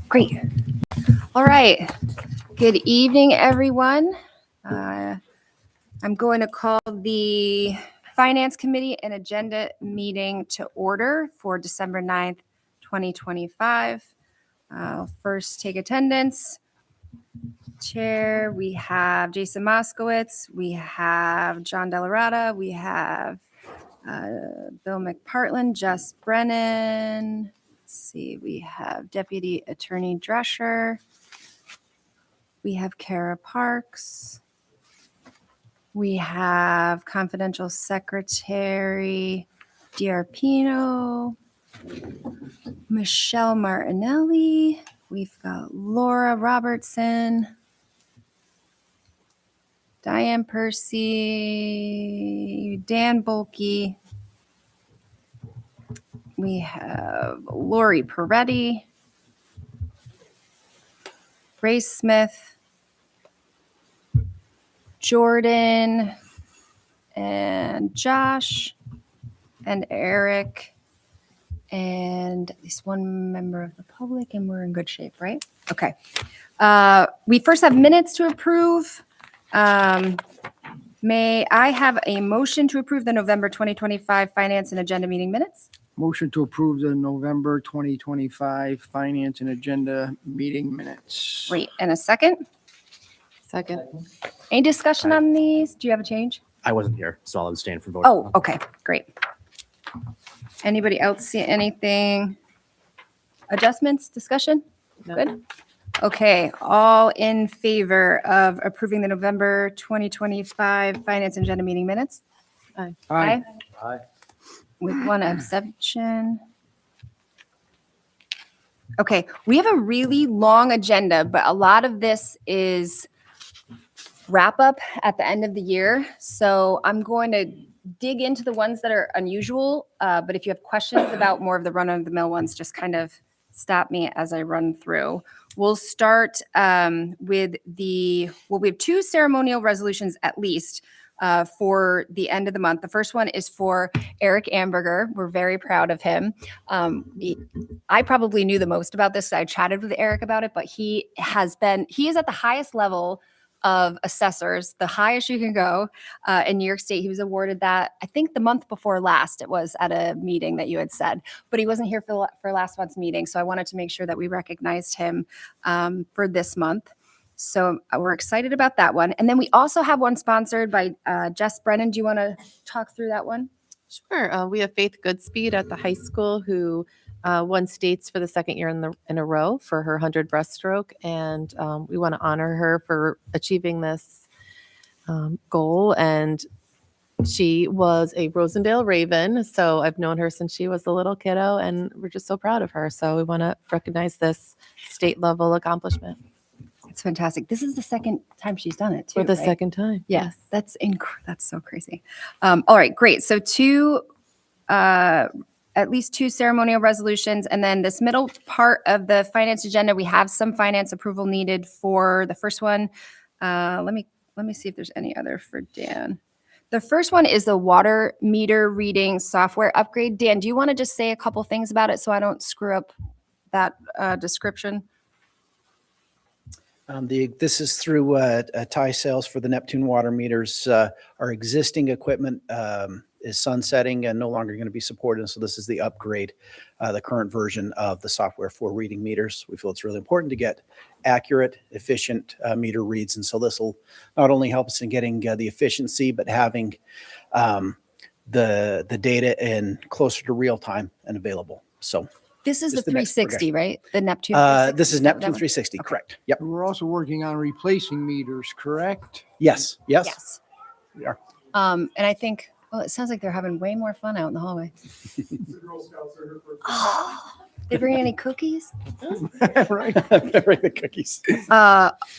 Great. All right. Good evening, everyone. I'm going to call the Finance Committee and Agenda meeting to order for December 9th, 2025. First, take attendance. Chair, we have Jason Moskowitz, we have John Delarada, we have Bill McPartland, Jess Brennan. Let's see, we have Deputy Attorney Drescher. We have Kara Parks. We have Confidential Secretary Diarpino, Michelle Martinelli. We've got Laura Robertson, Diane Percy, Dan Bulkey. We have Lori Peretti, Grace Smith, Jordan, and Josh, and Eric, and at least one member of the public, and we're in good shape, right? Okay. We first have minutes to approve. May I have a motion to approve the November 2025 Finance and Agenda meeting minutes? Motion to approve the November 2025 Finance and Agenda meeting minutes. Great. And a second? Second. Any discussion on these? Do you have a change? I wasn't here, so I'll abstain from voting. Oh, okay. Great. Anybody else see anything? Adjustments, discussion? No. Good. Okay, all in favor of approving the November 2025 Finance and Agenda meeting minutes? Aye. Aye. With one abstention. Okay, we have a really long agenda, but a lot of this is wrap up at the end of the year. So I'm going to dig into the ones that are unusual, but if you have questions about more of the run-of-the-mill ones, just kind of stop me as I run through. We'll start with we have two ceremonial resolutions at least for the end of the month. The first one is for Eric Amberger. We're very proud of him. I probably knew the most about this. I chatted with Eric about it, but he is at the highest level of assessors, the highest you can go in New York State. He was awarded that, I think the month before last, it was at a meeting that you had said, but he wasn't here for last month's meeting. So I wanted to make sure that we recognized him for this month. So we're excited about that one. And then we also have one sponsored by Jess Brennan. Do you want to talk through that one? Sure. We have Faith Goodspeed at the high school who won states for the second year in a row for her 100 breaststroke. And we want to honor her for achieving this goal. And she was a Rosendale Raven. So I've known her since she was a little kiddo, and we're just so proud of her. So we want to recognize this state level accomplishment. It's fantastic. This is the second time she's done it too. For the right? second time. Yes, that's so crazy. All right, great. So at least two ceremonial resolutions, and then this middle part of the finance agenda, we have some finance approval needed for the first one. Let me see if there's any other for Dan. The first one is the water meter reading software upgrade. Dan, do you want to just say a couple things about it so I don't screw up that description? This is through tie sales for the Neptune water meters. Our existing equipment is sunsetting and no longer going to be supported. So this is the upgrade, the current version of the software for reading meters. We feel it's really important to get accurate, efficient meter reads. And so this will not only help us in getting the efficiency, but having the data in closer to real time and available. So This is the Just the next 360, right? The Neptune 360? this is that what Neptune that 360, Okay. correct? Yep. We're also working on replacing meters, correct? Yes. Yes. Yes. We are. And I think, well, it sounds like they're having way more fun out in the hallway. Oh, they bring any cookies? Right. Bring the cookies.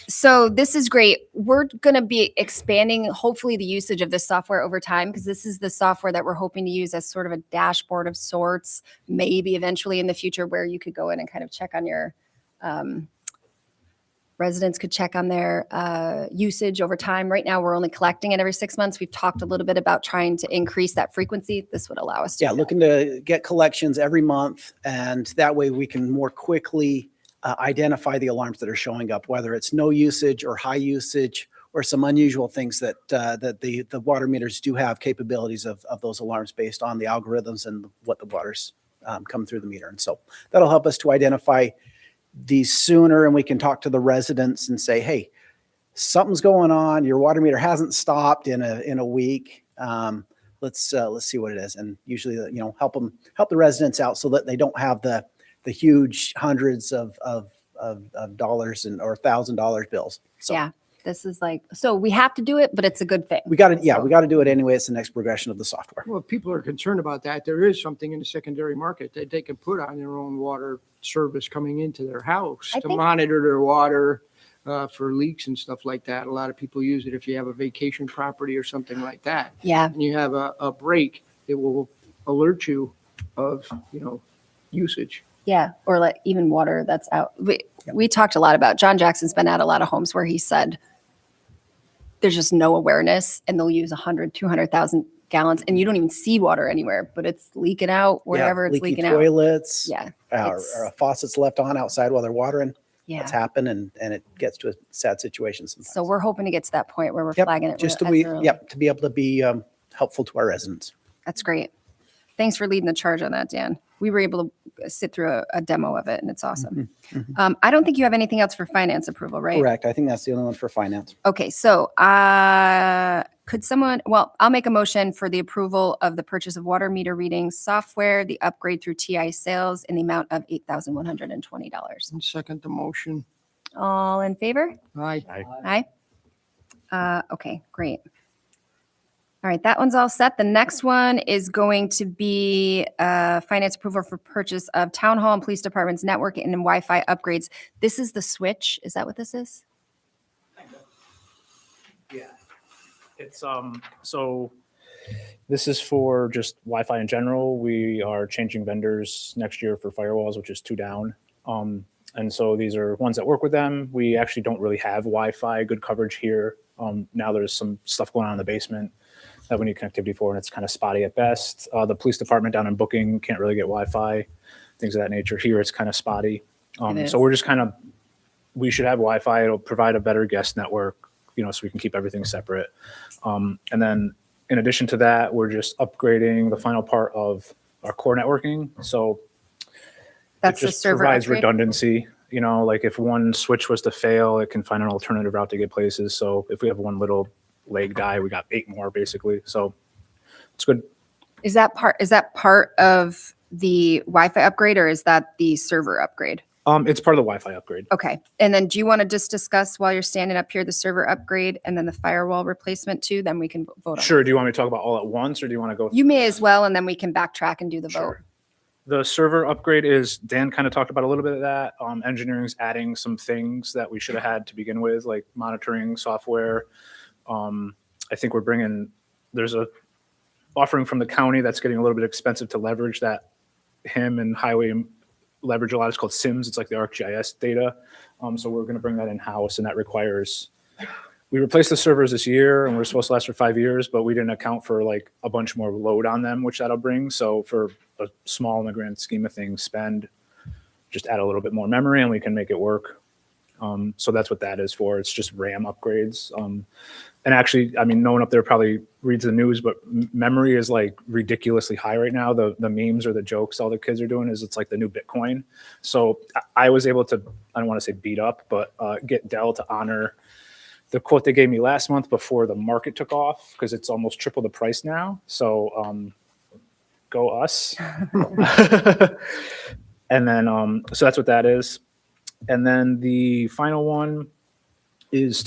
So this is great. We're going to be expanding, hopefully, the usage of this software over time, because this is the software that we're hoping to use as sort of a dashboard of sorts, maybe eventually in the future where you could go in and kind of check on your residents could check on their usage over time. Right now, we're only collecting it every 6 months. We've talked a little bit about trying to increase that frequency. This would allow us to. Yeah, do that. looking to get collections every month, and that way we can more quickly identify the alarms that are showing up, whether it's no usage or high usage or some unusual things that the water meters do have capabilities of those alarms based on the algorithms and what the water's come through the meter. And so that'll help us to identify these sooner, and we can talk to the residents and say, hey, something's going on. Your water meter hasn't stopped in a week. Let's see what it is. And usually, help the residents out so that they don't have the huge hundreds of dollars or $1,000 bills. So Yeah, this is so we have to do it, but it's a good thing. we got to do it anyway. It's the next progression of the software. Well, if people are concerned about that, there is something in the secondary market that they can put on their own water service coming into their house I to think- monitor their water for leaks and stuff like that. A lot of people use it if you have a vacation property or something like that. Yeah, And you have a break, it will alert you of, usage. yeah, or even water that's out. We talked a lot about, John Jackson's been at a lot of homes where he said there's just no awareness and they'll use 100, 200,000 gallons and you don't even see water anywhere, but it's leaking out wherever it's leaky leaking out. toilets, Yeah, or it's- faucets left on outside while they're watering. That's yeah. happened, and it gets to a sad situation sometimes. So we're hoping to get to that point where we're Yep, flagging it. just to as be, early. to be able to be helpful to our residents. That's great. Thanks for leading the charge on that, Dan. We were able to sit through a demo of it and it's awesome. I don't think you have anything else for finance approval, right? Correct. I think that's the only one for finance. Okay, so could someone, I'll make a motion for the approval of the purchase of water meter reading software, the upgrade through TI sales in the amount of $8,120. And second the motion. All in favor? Aye. Aye. Okay, great. All right, that one's all set. The next one is going to be finance approval for purchase of town hall and police department's network and Wi-Fi upgrades. This is the switch. Is that what this is? Yeah. It's so this is for just Wi-Fi in general. We are changing vendors next year for firewalls, which is 2 down. And so these are ones that work with them. We actually don't really have Wi-Fi good coverage here. Now there's some stuff going on in the basement that we need connectivity for, and it's kind of spotty at best. The police department down in Booking can't really get Wi-Fi, things of that nature. Here it's kind of spotty. It So we're just we should have Wi-Fi. It'll provide a better guest network, so we can keep everything separate. And then in addition to that, we're just upgrading the final part of our core networking. So That's it the just server provides upgrade? redundancy. Like if one switch was to fail, it can find an alternative route to get places. So if we have one little leg die, we got 8 more basically. So it's good. Is that part of the Wi-Fi upgrade or is that the server upgrade? It's part of the Wi-Fi upgrade. Okay. And then do you want to just discuss while you're standing up here, the server upgrade and then the firewall replacement too? Then we can vote on it. Sure. Do you want me to talk about all at once, or do you want to go? You may as well, and then we can backtrack and do the vote. Sure. The server upgrade is, Dan kind of talked about a little bit of that. Engineering's adding some things that we should have had to begin with, like monitoring software. I think there's a offering from the county that's getting a little bit expensive to leverage that him and highway leverage a lot. It's called SIMS. It's like the ArcGIS data. So we're going to bring that in-house, and that requires, we replaced the servers this year and we're supposed to last for 5 years, but we didn't account for like a bunch more load on them, which that'll bring. So for a small in the grand scheme of things, just add a little bit more memory and we can make it work. So that's what that is for. It's just RAM upgrades. And actually, no one up there probably reads the news, but memory is like ridiculously high right now. The memes or the jokes all the kids are doing is it's like the new Bitcoin. So I was able to, I don't want to say beat up, but get Dell to honor the quote they gave me last month before the market took off, because it's almost triple the price now. So go us. And then, so that's what that is. And then the final one is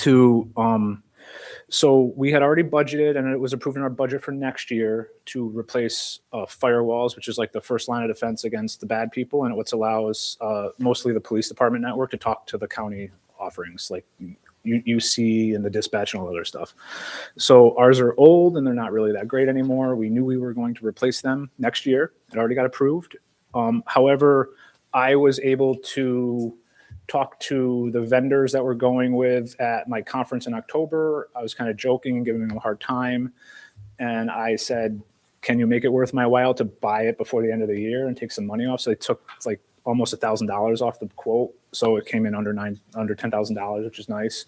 so we had already budgeted, and it was approved in our budget for next year, to replace firewalls, which is like the first line of defense against the bad people. And it allows mostly the police department network to talk to the county offerings like UC and the dispatch and all other stuff. So ours are old and they're not really that great anymore. We knew we were going to replace them next year. It already got approved. However, I was able to talked to the vendors that we're going with at my conference in October. I was kind of joking and giving them a hard time. And I said, can you make it worth my while to buy it before the end of the year and take some money off? So they took like almost $1,000 off the quote. So it came in under $10,000, which is nice,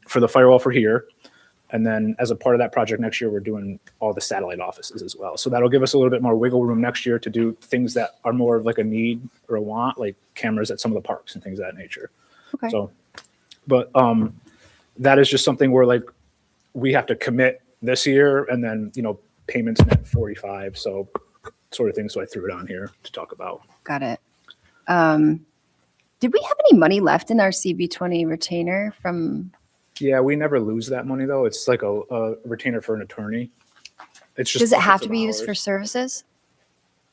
for the firewall for here. And then as a part of that project next year, we're doing all the satellite offices as well. So that'll give us a little bit more wiggle room next year to do things that are more of like a need or a want, like cameras at some of the parks and things of that nature. Okay. So, but that is just something where like we have to commit this year, and then, you know, payments net 45. So sort of thing. So I threw it on here to talk about. Got it. Did we have any money left in our CB20 retainer from, Yeah, we never lose that money though. It's like a retainer for an attorney. It's just. does it have buckets to of be used for hours. services?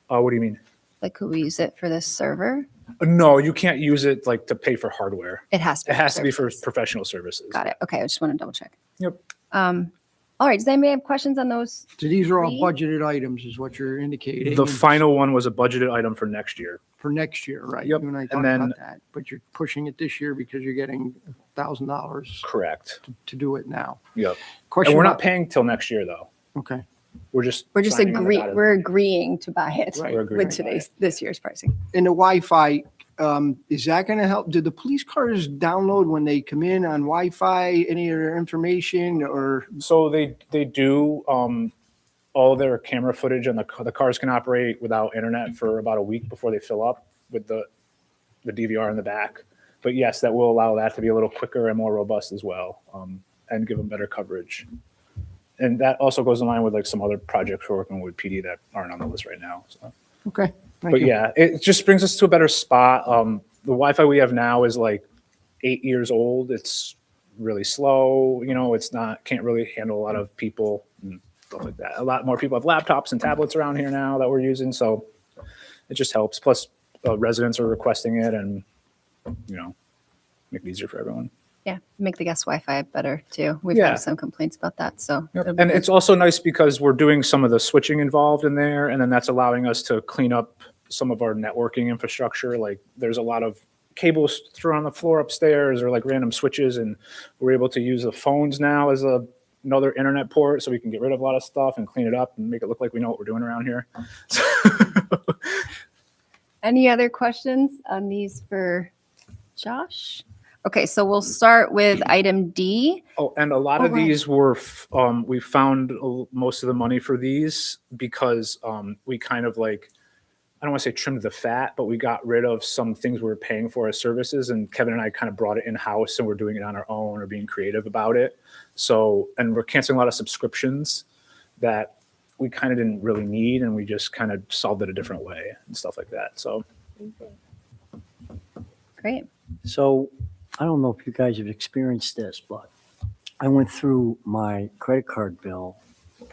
What do you mean? Like, could we use it for this server? No, you can't use it like to pay for hardware. It has to be. It has to be for services. professional services. Got it. Okay. I just want to double check. Yep. All right. Does anybody have questions on those? So these are all Three? budgeted items is what you're indicating. The and final one was a budgeted item for next year. For next year, right? Yep, You and I and talked then- about that, but you're pushing it this year because you're getting $1,000 Correct. to do it now. Yep. Question. And we're not about- paying till next year though. Okay. We're just. We're just signing on the dotted line. agreeing to buy it Right. We're agreeing with to buy it. this year's pricing. And the Wi-Fi, is that going to help? Did the police cars download when they come in on Wi-Fi, any of their information or? So they do, all their camera footage, and the cars can operate without internet for about a week before they fill up with the DVR in the back. But yes, that will allow that to be a little quicker and more robust as well, and give them better coverage. And that also goes in line with like some other projects we're working with PD that aren't on the list right now. So. Okay. Thank But you. yeah, it just brings us to a better spot. The Wi-Fi we have now is like 8 years old. It's really slow. You know, it's not, can't really handle a lot of people and stuff like that. A lot more people have laptops and tablets around here now that we're using. So it just helps. Plus residents are requesting it, and, you know, make it easier for everyone. Yeah. Make the guest Wi-Fi better too. We've Yeah. had some complaints about that. So. Yep. it'll be And good. it's also nice because we're doing some of the switching involved in there, and then that's allowing us to clean up some of our networking infrastructure. Like there's a lot of cables thrown on the floor upstairs or like random switches, and we're able to use the phones now as another internet port, so we can get rid of a lot of stuff and clean it up and make it look like we know what we're doing around here. Any other questions on these for Josh? Okay, so we'll start with item D. Oh, and a lot Oh, of right. these were, we found most of the money for these because we kind of like, I don't want to say trimmed the fat, but we got rid of some things we were paying for as services, and Kevin and I kind of brought it in-house, and we're doing it on our own or being creative about it. So, and we're canceling a lot of subscriptions that we kind of didn't really need, and we just kind of solved it a different way and stuff like that. So, Great. So I don't know if you guys have experienced this, but I went through my credit card bill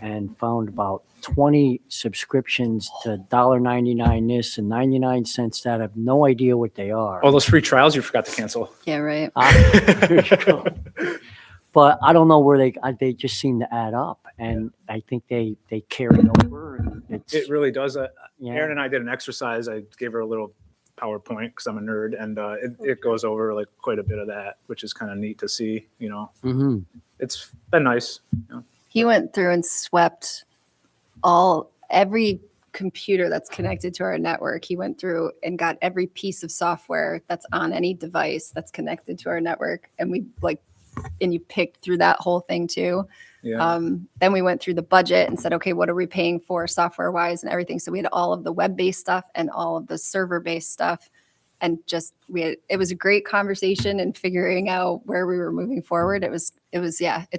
and found about 20 subscriptions to $1.99 this and 99 cents that. I have no idea what they are. all those free trials you forgot to cancel. Yeah, right. There you go. But I don't know where they just seem to add up, and I think they carry over. And it's, It really does. yeah. Erin and I did an exercise. I gave her a little PowerPoint because I'm a nerd, and it goes over like quite a bit of that, which is kind of neat to see. You know, Mhm. it's been nice. He went through and swept every computer that's connected to our network. He went through and got every piece of software that's on any device that's connected to our network. And you picked through that whole thing too. Yeah. Then we went through the budget and said, okay, what are we paying for software wise and everything? So we had all of the web-based stuff and all of the server-based stuff. And it was a great conversation and figuring out where we were moving forward. It's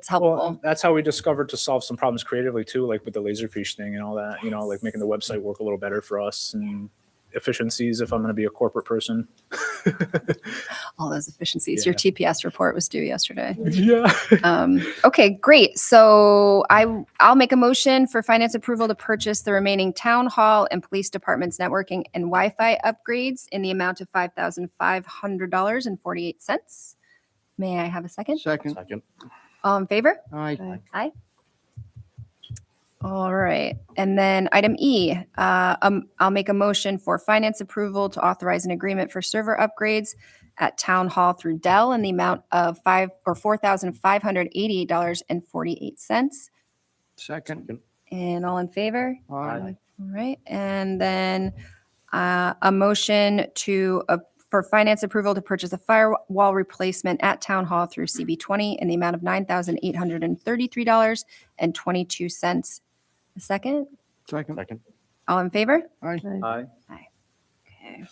helpful. Well, that's how we discovered to solve some problems creatively too, like with the Laserfish thing and all that. You know, like making the website work a little better for us and efficiencies if I'm going to be a corporate person. All those efficiencies. Yeah. Your TPS report was due yesterday. Yeah. Okay, great. So I'll make a motion for finance approval to purchase the remaining town hall and police departments networking and Wi-Fi upgrades in the amount of $5,500.48. May I have a second? Second. Second. All in favor? All right. Aye. All right. And then item E, I'll make a motion for finance approval to authorize an agreement for server upgrades at Town Hall through Dell in the amount of $4,588.48. Second. And all in favor? Aye. All right. And then a motion for finance approval to purchase a firewall replacement at Town Hall through CB20 in the amount of $9,833.22. A second? Second. All in favor? Aye. Aye. Okay.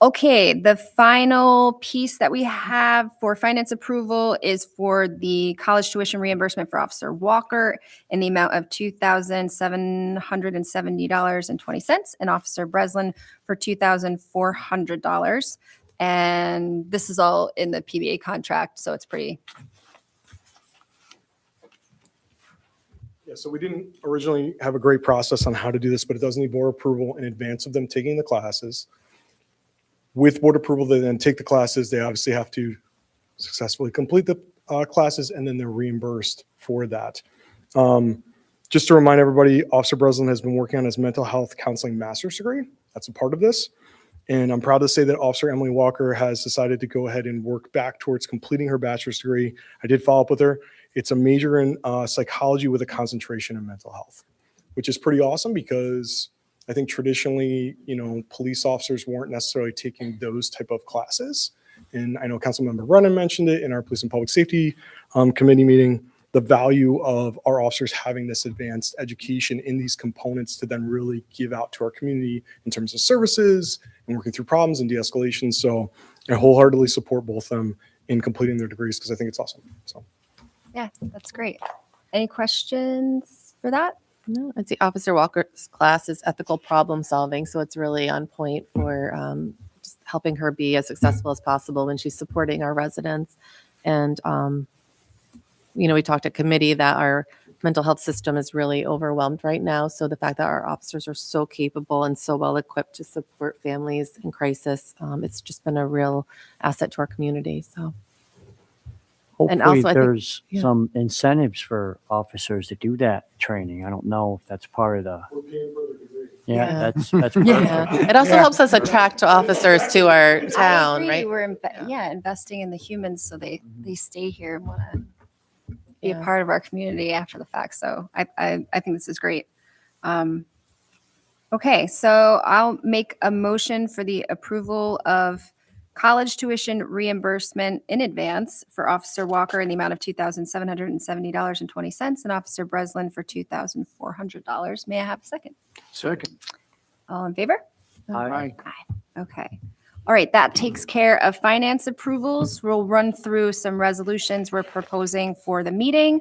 Okay, the final piece that we have for finance approval is for the college tuition reimbursement for Officer Walker in the amount of $2,770.20 and Officer Breslin for $2,400. And this is all in the PBA contract, so it's pretty, Yeah, so we didn't originally have a great process on how to do this, but it does need board approval in advance of them taking the classes. With board approval, they then take the classes. They obviously have to successfully complete the classes, and then they're reimbursed for that. Just to remind everybody, Officer Breslin has been working on his mental health counseling master's degree. That's a part of this. And I'm proud to say that Officer Emily Walker has decided to go ahead and work back towards completing her bachelor's degree. I did follow up with her. It's a major in psychology with a concentration in mental health, which is pretty awesome because I think traditionally, police officers weren't necessarily taking those type of classes. And I know Councilmember Brennan mentioned it in our Police and Public Safety Committee meeting, the value of our officers having this advanced education in these components to then really give out to our community in terms of services and working through problems and de-escalation. So I wholeheartedly support both them in completing their degrees because I think it's awesome. So. yeah, that's great. Any questions for that? No, I'd say Officer Walker's class is ethical problem solving, so it's really on point for just helping her be as successful as possible when she's supporting our residents. And we talked at committee that our mental health system is really overwhelmed right now. So the fact that our officers are so capable and so well equipped to support families in crisis, it's just been a real asset to our community. So. And Hopefully, also, I think- there's yeah. some incentives for officers to do that training. I don't know if that's part of the, We're paying for their degree. yeah, that's Yeah. perfect. It also helps us attract officers to our I town, agree. right? We're investing in the humans so they stay here and want to be a Yeah. part of our community after the fact. So I think this is great. Okay, so I'll make a motion for the approval of college tuition reimbursement in advance for Officer Walker in the amount of $2,770.20 and Officer Breslin for $2,400. May I have a second? Second. All in favor? Aye. Okay. All right, that takes care of finance approvals. We'll run through some resolutions we're proposing for the meeting.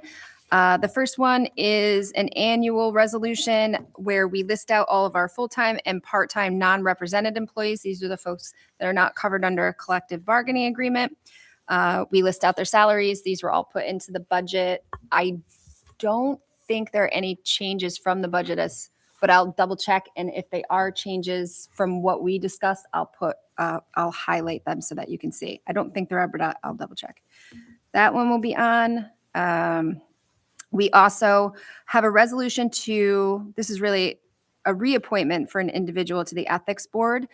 The first one is an annual resolution where we list out all of our full-time and part-time non-represented employees. These are the folks that are not covered under a collective bargaining agreement. We list out their salaries. These were all put into the budget. I don't think there are any changes from the budget but I'll double check. And if they are changes from what we discussed, I'll highlight them so that you can see. I don't think there are, but I'll double check. That one will be on. We also have a resolution this is really a reappointment for an individual to the ethics board.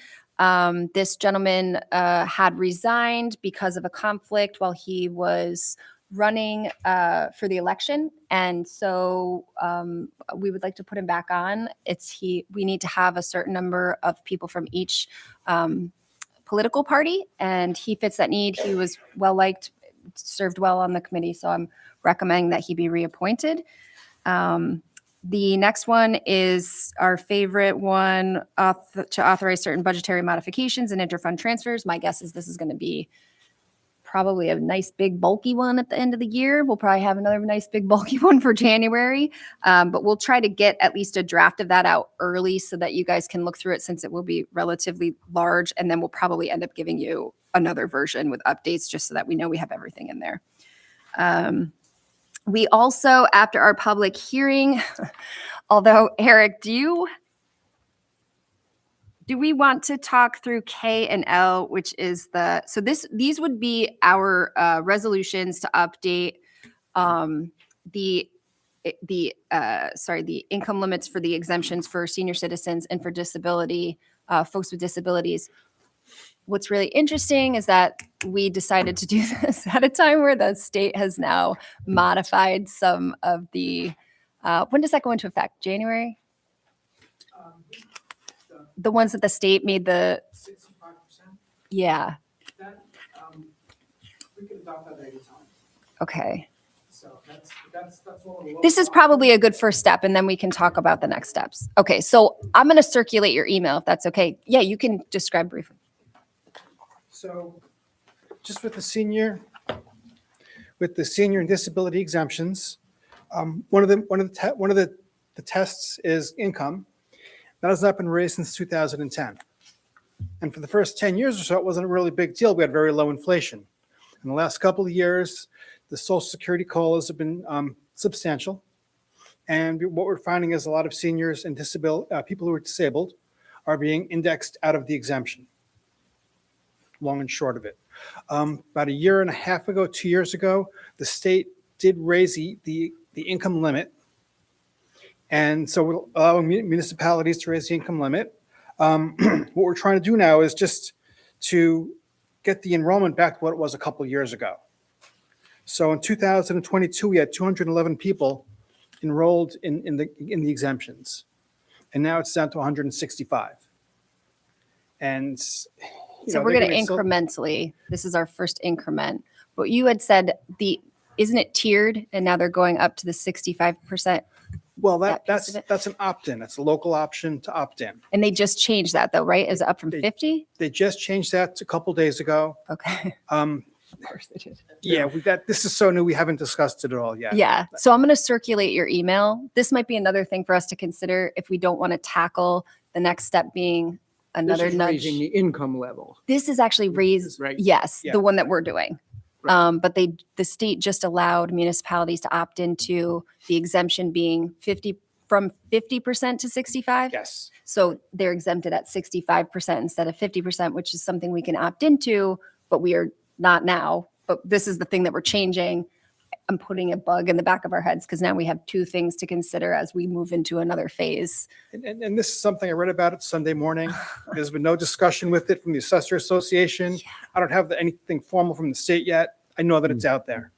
This gentleman had resigned because of a conflict while he was running for the election. And so we would like to put him back on. We need to have a certain number of people from each political party, and he fits that need. He was well-liked, served well on the committee, so I'm recommending that he be reappointed. The next one is our favorite one, to authorize certain budgetary modifications and interfund transfers. My guess is this is going to be probably a nice big bulky one at the end of the year. We'll probably have another nice big bulky one for January, but we'll try to get at least a draft of that out early so that you guys can look through it, since it will be relatively large, and then we'll probably end up giving you another version with updates just so that we know we have everything in there. We also, after our public hearing, although Eric, do we want to talk through K and L, which is these would be our resolutions to update the the income limits for the exemptions for senior citizens and for disability, folks with disabilities. What's really interesting is that we decided to do this at a time where the state has now modified some of the, when does that go into effect? January? The ones that the state made the, 65%. yeah, That, we can adopt that anytime. okay. So that's one of the. This is probably a good first step, and then we can talk about the next steps. Okay, so I'm going to circulate your email if that's okay. Yeah, you can describe briefly. So just with the senior and disability exemptions, one of the tests is income. That has not been raised since 2010. And for the first 10 years or so, it wasn't a really big deal. We had very low inflation. In the last couple of years, the Social Security COLAs have been substantial. And what we're finding is a lot of seniors and people who are disabled are being indexed out of the exemption. Long and short of it. About a year and a half ago, 2 years ago, the state did raise the income limit. And so we're allowing municipalities to raise the income limit. What we're trying to do now is just to get the enrollment back to what it was a couple of years ago. So in 2022, we had 211 people enrolled in the exemptions. And now it's down to 165. And So we're going to incrementally, this is our first increment. But you had said isn't it tiered? And now they're going up to the 65%. Well, that piece of it? that's an opt-in. That's a local option to opt in. And they just changed that though, right? Is it up from 50? They just changed that a couple days ago. Okay. Of course they did. Yeah, this is so new. We haven't discussed it at all yet. Yeah. So I'm going to circulate your email. This might be another thing for us to consider if we don't want to tackle the next step being another This is nudge. raising the income level. This is actually raised, Right. yes, Yeah. the one that we're doing. Right. But the state just allowed municipalities to opt into the exemption being from 50% to 65. Yes. So they're exempted at 65% instead of 50%, which is something we can opt into, but we are not now. But this is the thing that we're changing. I'm putting a bug in the back of our heads because now we have two things to consider as we move into another phase. And this is something I read about it Sunday morning. There's been no discussion with it from the Assessor Association. I don't have anything formal from the state yet. I know that it's out there.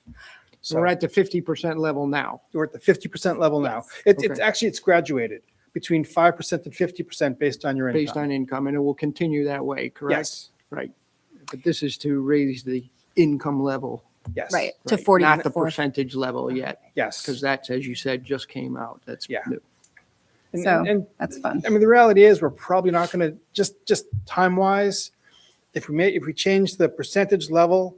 So we're at the 50% level now. We're at the 50% level now. It's graduated between 5% and 50% based on your income. Based on income, and it will continue that way, correct? Yes, Right. But this is to raise the income level. yes. Right. To right? 40. Not the percentage level yet, Yes. because that's, as you said, just came out. That's Yeah. new. So And that's fun. I mean, the reality is we're probably not going to just time wise, if we change the percentage level,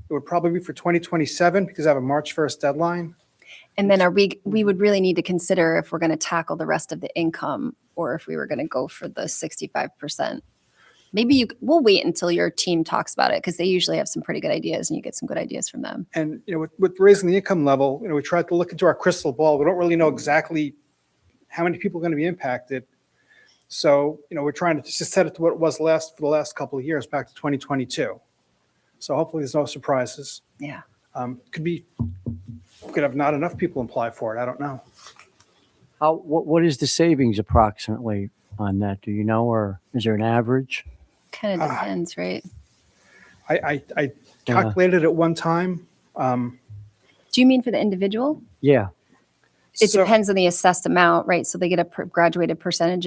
it would probably be for 2027 because I have a March 1st deadline. And then we would really need to consider if we're going to tackle the rest of the income or if we were going to go for the 65%. Maybe we'll wait until your team talks about it because they usually have some pretty good ideas and you get some good ideas from them. And, with raising the income level, we tried to look into our crystal ball. We don't really know exactly how many people are going to be impacted. So, we're trying to just set it to what it was for the last couple of years, back to 2022. So hopefully there's no surprises. Yeah. Could have not enough people apply for it. I don't know. What is the savings approximately on that? Do you know, or is there an average? Kind of depends, right? I calculated it one time. Do you mean for the individual? Yeah. It So- depends on the assessed amount, right? So they get a graduated percentage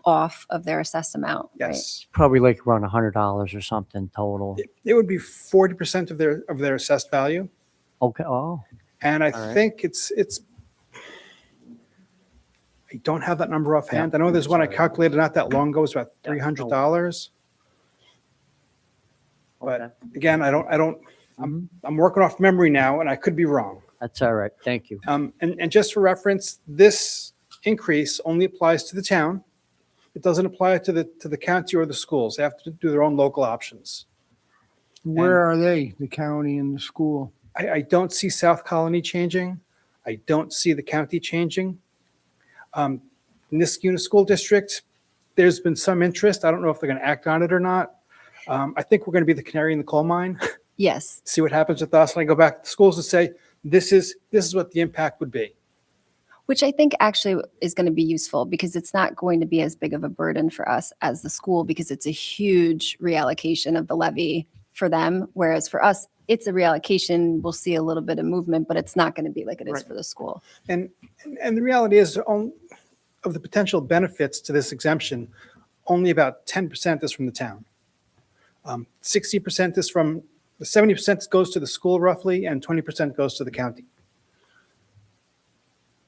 off of their assessed amount. right? Yes. Probably like around $100 or something total. It would be 40% of their assessed value. Okay. Oh, And I right. think it's, I don't have that number offhand. I know there's one I calculated not that long ago, it was about $300. okay. But again, I'm working off memory now and I could be wrong. That's all right. Thank you. And just for reference, this increase only applies to the town. It doesn't apply to the county or the schools. They have to do their own local options. Where are they, the county and the school? I don't see South Colony changing. I don't see the county changing. Niskuna School District, there's been some interest. I don't know if they're going to act on it or not. I think we're going to be the canary in the coal mine, Yes. see what happens with us. And I go back to the schools and say, this is what the impact would be. Which I think actually is going to be useful because it's not going to be as big of a burden for us as the school because it's a huge reallocation of the levy for them. Whereas for us, it's a reallocation. We'll see a little bit of movement, but it's not going to be like it is Right. for the school. And the reality is, of the potential benefits to this exemption, only about 10% is from the town. 60% is from, the 70% goes to the school roughly, and 20% goes to the county.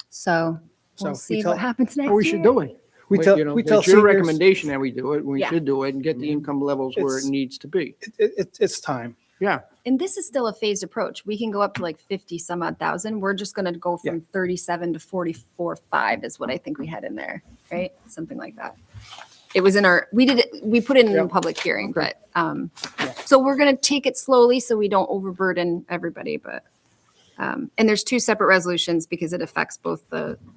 So So we'll we see tell- what happens next Well, we year. should do it. We tell, we tell It's your seniors, recommendation that we do it. We Yeah. should do it and get the income levels where it It's- needs to be. it's time. Yeah. And this is still a phased approach. We can go up to like 50 some odd thousand. We're just going to go from 37 to 44.5 is what I think we had in there, right? Something like that. It was in our, we did it, we put it in the public hearing, but, so we're going to take it slowly so we don't overburden everybody, but, and there's two separate resolutions because it affects both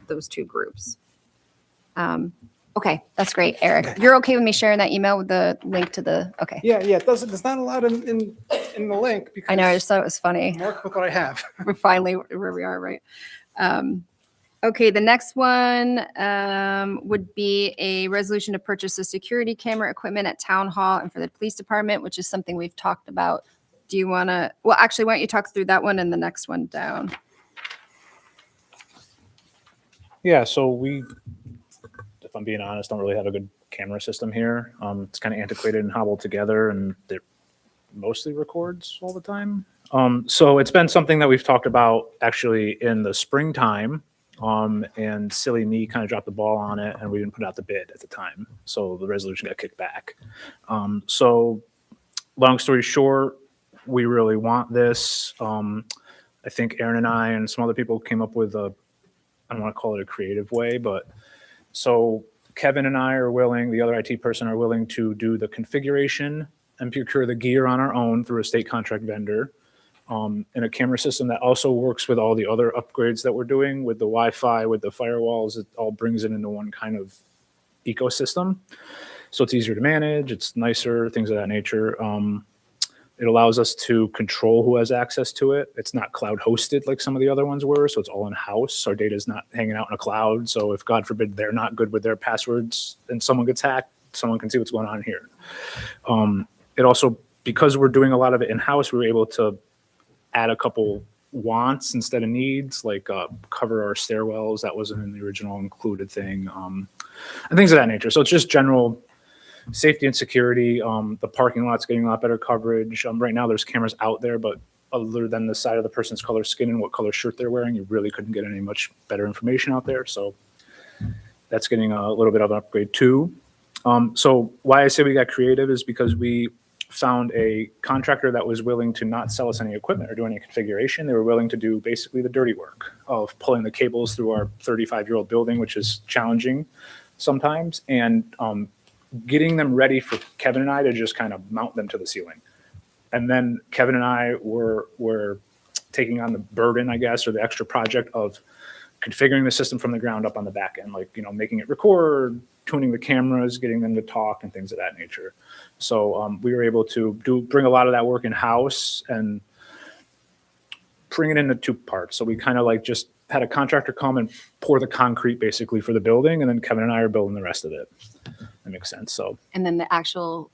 those two groups. Okay, that's great, Eric. You're okay with me sharing that email with the link to the, okay. Yeah, it doesn't, there's not a lot in the link because I know, I just thought it was funny. work with what I have. We're finally where we are, right? Okay, the next one would be a resolution to purchase a security camera equipment at Town Hall and for the police department, which is something we've talked about. Do you want to, well, actually, why don't you talk through that one and the next one down? Yeah, so we, if I'm being honest, don't really have a good camera system here. It's kind of antiquated and hobbled together, and it mostly records all the time. So it's been something that we've talked about actually in the springtime, and silly me kind of dropped the ball on it, and we didn't put out the bid at the time. So the resolution got kicked back. So long story short, we really want this. I think Aaron and I and some other people came up with a, I don't want to call it a creative way, but so Kevin and I are willing, the other IT person are willing to do the configuration and procure the gear on our own through a state contract vendor, in a camera system that also works with all the other upgrades that we're doing with the Wi-Fi, with the firewalls. It all brings it into one kind of ecosystem. So it's easier to manage, it's nicer, things of that nature. It allows us to control who has access to it. It's not cloud hosted like some of the other ones were, so it's all in-house. Our data is not hanging out in a cloud. So if God forbid they're not good with their passwords and someone gets hacked, someone can see what's going on here. It also, because we're doing a lot of it in-house, we were able to add a couple wants instead of needs, like cover our stairwells. That wasn't in the original included thing, and things of that nature. So it's just general safety and security. The parking lot's getting a lot better coverage. Right now there's cameras out there, but other than the side of the person's color skin and what color shirt they're wearing, you really couldn't get any much better information out there. So that's getting a little bit of an upgrade too. So why I say we got creative is because we found a contractor that was willing to not sell us any equipment or do any configuration. They were willing to do basically the dirty work of pulling the cables through our 35-year-old building, which is challenging sometimes, and getting them ready for Kevin and I to just kind of mount them to the ceiling. And then Kevin and I were taking on the burden, I guess, or the extra project of configuring the system from the ground up on the back end, like, making it record, tuning the cameras, getting them to talk and things of that nature. So we were able to bring a lot of that work in-house and bring it into two parts. So we kind of like just had a contractor come and pour the concrete basically for the building, and then Kevin and I are building the rest of it. That makes sense. So And then the actual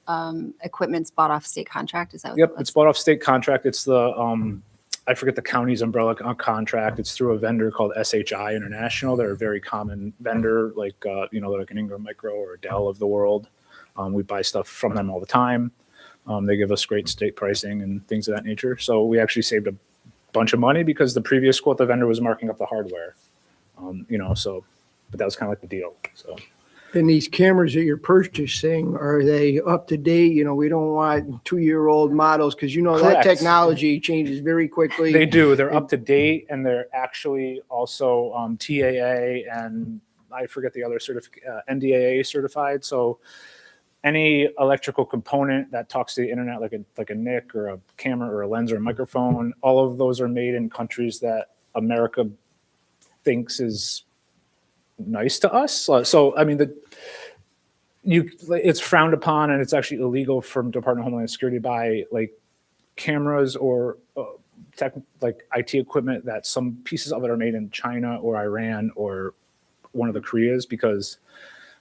equipment's bought off state contract, is that what? yep, it's bought off state contract. It's the I forget the county's umbrella contract. It's through a vendor called SHI International. They're a very common vendor, like they're like an Ingram Micro or a Dell of the world. We buy stuff from them all the time. They give us great state pricing and things of that nature. So we actually saved a bunch of money because the previous quote, the vendor was marking up the hardware. But that was kind of like the deal. So. And these cameras that you're purchasing, are they up to date? We don't want 2-year-old models because that Correct. technology changes very quickly. They do. They're up to date, and they're actually also TAA and I forget the other NDAA certified. So any electrical component that talks to the internet, like a NIC or a camera or a lens or a microphone, all of those are made in countries that America thinks is nice to us. So I mean, it's frowned upon, and it's actually illegal from Department of Homeland Security to buy like cameras or like IT equipment that some pieces of it are made in China or Iran or one of the Koreas, because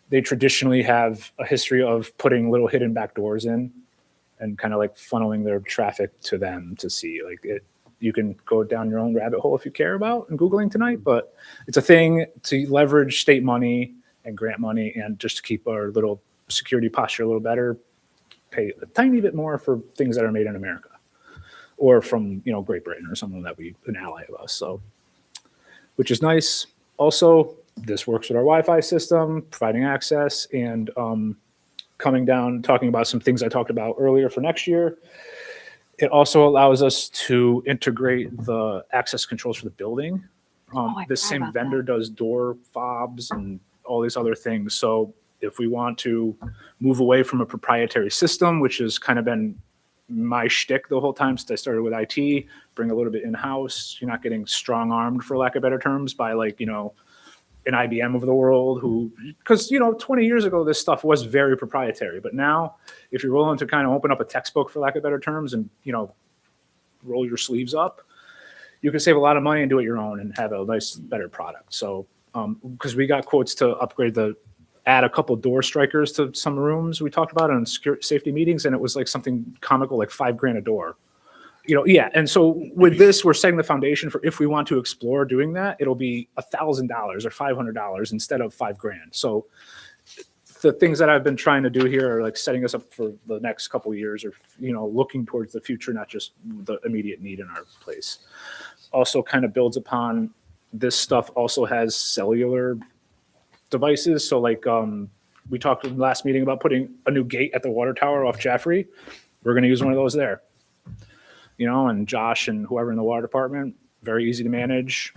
they traditionally have a history of putting little hidden back doors in and kind of like funneling their traffic to them to see. Like it, you can go down your own rabbit hole if you care about and Googling tonight, but it's a thing to leverage state money and grant money and just to keep our little security posture a little better, pay a tiny bit more for things that are made in America or from, you know, Great Britain or someone that an ally of us. So, which is nice. Also, this works with our Wi-Fi system, providing access, and coming down, talking about some things I talked about earlier for next year. It also allows us to integrate the access controls for the building. I This forgot same about vendor does door fobs and all these other things. So if we want to move away from a proprietary system, which has kind of been my shtick the whole time since I started with IT, bring a little bit in-house, you're not getting strong-armed, for lack of better terms, by like, you know, an IBM of the world who, because, you know, 20 years ago, this stuff was very proprietary. But now, if you're willing to kind of open up a textbook, for lack of better terms, and, you know, roll your sleeves up, you can save a lot of money and do it your own and have a nice, better product. So, because we got quotes to add a couple door strikers to some rooms we talked about in safety meetings, and it was like something comical, like $5,000 a door. You know, yeah. And so with this, we're setting the foundation for if we want to explore doing that, it'll be $1,000 or $500 instead of $5,000. So the things that I've been trying to do here are like setting us up for the next couple of years, or, you know, looking towards the future, not just the immediate need in our place. Also kind of builds upon this stuff, also has cellular devices. So like we talked in the last meeting about putting a new gate at the water tower off Jaffrey. We're going to use one of those there. You know, and Josh and whoever in the water department, very easy to manage.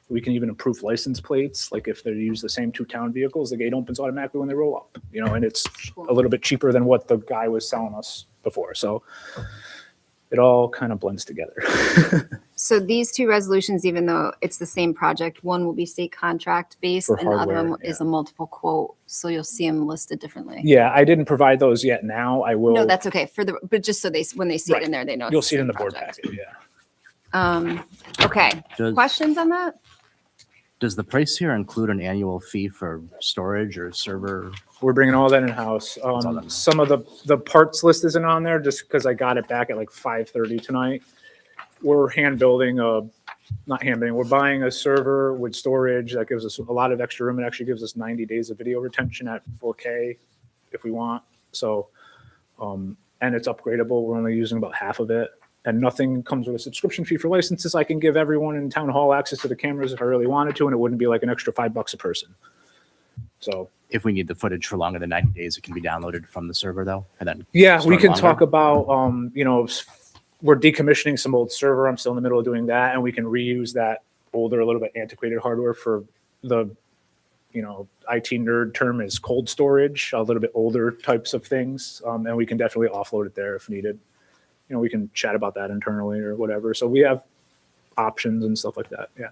We can even approve license plates. Like if they use the same two town vehicles, the gate opens automatically when they roll up, you know, and it's a little bit cheaper than what the guy was selling us before. So it all kind of blends together. So these two resolutions, even though it's the same project, one will be state contract based For and the other hardware, one is a multiple quote. So you'll see them listed differently. Yeah, I didn't provide those yet. Now I will. No, that's okay. But just so when they see Right. it in there, they know. it's You'll see it in same the board project. packet. Yeah. Okay. Does, Questions on that? does the price here include an annual fee for storage or server? We're bringing all that in house. Some of the parts list isn't on there just because I got it back at like 5:30 tonight. We're we're buying a server with storage that gives us a lot of extra room. It actually gives us 90 days of video retention at 4K if we want. So, and it's upgradable. We're only using about half of it. And nothing comes with a subscription fee for licenses. I can give everyone in town hall access to the cameras if I really wanted to, and it wouldn't be like an extra $5 a person. So If we need the footage for longer than 90 days, it can be downloaded from the server though, and then yeah, we stored can longer? talk about, you know, we're decommissioning some old server. I'm still in the middle of doing that, and we can reuse that older, a little bit antiquated hardware for the, you know, IT nerd term is cold storage, a little bit older types of things. And we can definitely offload it there if needed. You know, we can chat about that internally or whatever. So we have options and stuff like that. Yeah.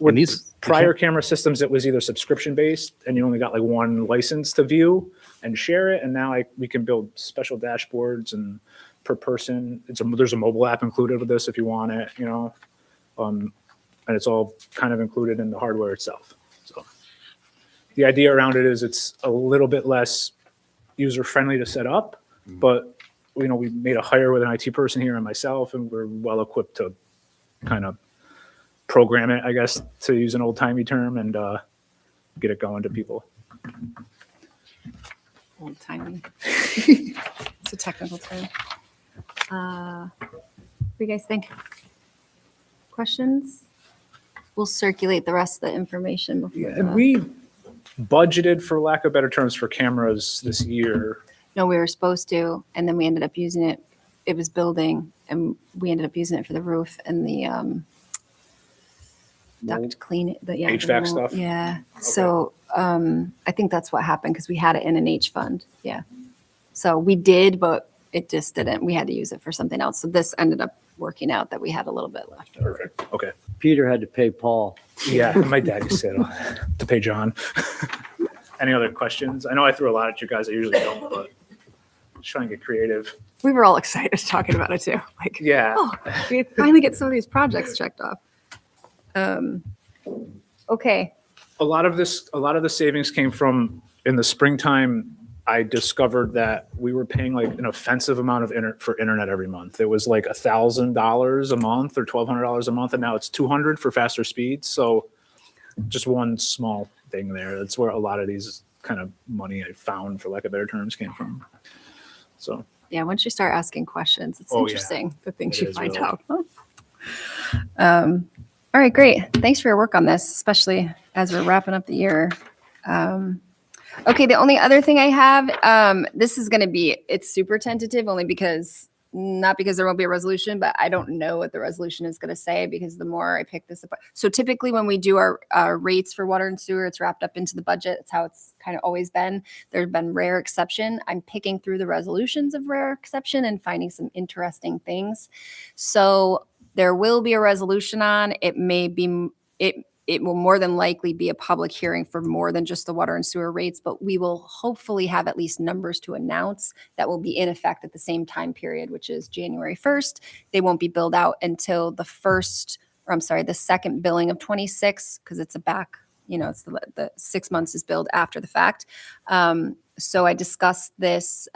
With these- prior camera systems, it was either subscription based and you only got like one license to view and share it. And now we can build special dashboards and per person. There's a mobile app included with this if you want it, you know, and it's all kind of included in the hardware itself. So the idea around it is it's a little bit less user friendly to set up, but you know, we made a hire with an IT person here and myself, and we're well equipped to kind of program it, I guess, to use an old timey term, and get it going to people. Old timey. It's a technical term. What do you guys think? Questions? We'll circulate the rest of the information before. And we budgeted, for lack of better terms, for cameras this year. No, we were supposed to, and then we ended up using it. It was building, and we ended up using it for the roof and the duct clean. The HVAC stuff? Yeah. So I think that's what happened because we had it in an H fund. Yeah. So we did, but it just didn't. We had to use it for something else. So this ended up working out that we had a little bit left over. Perfect. Okay. Peter had to pay Paul. Yeah, my dad used to pay John. Any other questions? I know I threw a lot at you guys. I usually don't, but just trying to get creative. We were all excited talking about it too. Like, Yeah. oh, we finally get some of these projects checked off. Okay, A lot of the savings came from in the springtime. I discovered that we were paying like an offensive amount of for internet every month. It was like $1,000 a month or $1,200 a month, and now it's $200 for faster speeds. So just one small thing there. That's where a lot of these kind of money I found, for lack of better terms, came from. So Yeah, once you start asking questions, it's Oh, yeah. interesting the things It you is find really. out. all right, great. Thanks for your work on this, especially as we're wrapping up the year. Okay, the only other thing I have, this is going to be, it's super tentative only because, not because there won't be a resolution, but I don't know what the resolution is going to say because the more I pick this apart. So typically when we do our rates for water and sewer, it's wrapped up into the budget. It's how it's kind of always been. There's been rare exception. I'm picking through the resolutions of rare exception and finding some interesting things. So there will be a resolution on, it may be, it will more than likely be a public hearing for more than just the water and sewer rates, but we will hopefully have at least numbers to announce that will be in effect at the same time period, which is January 1st. They won't be billed out until the second billing of 26, because it's a back, it's the 6 months is billed after the fact. So I discussed this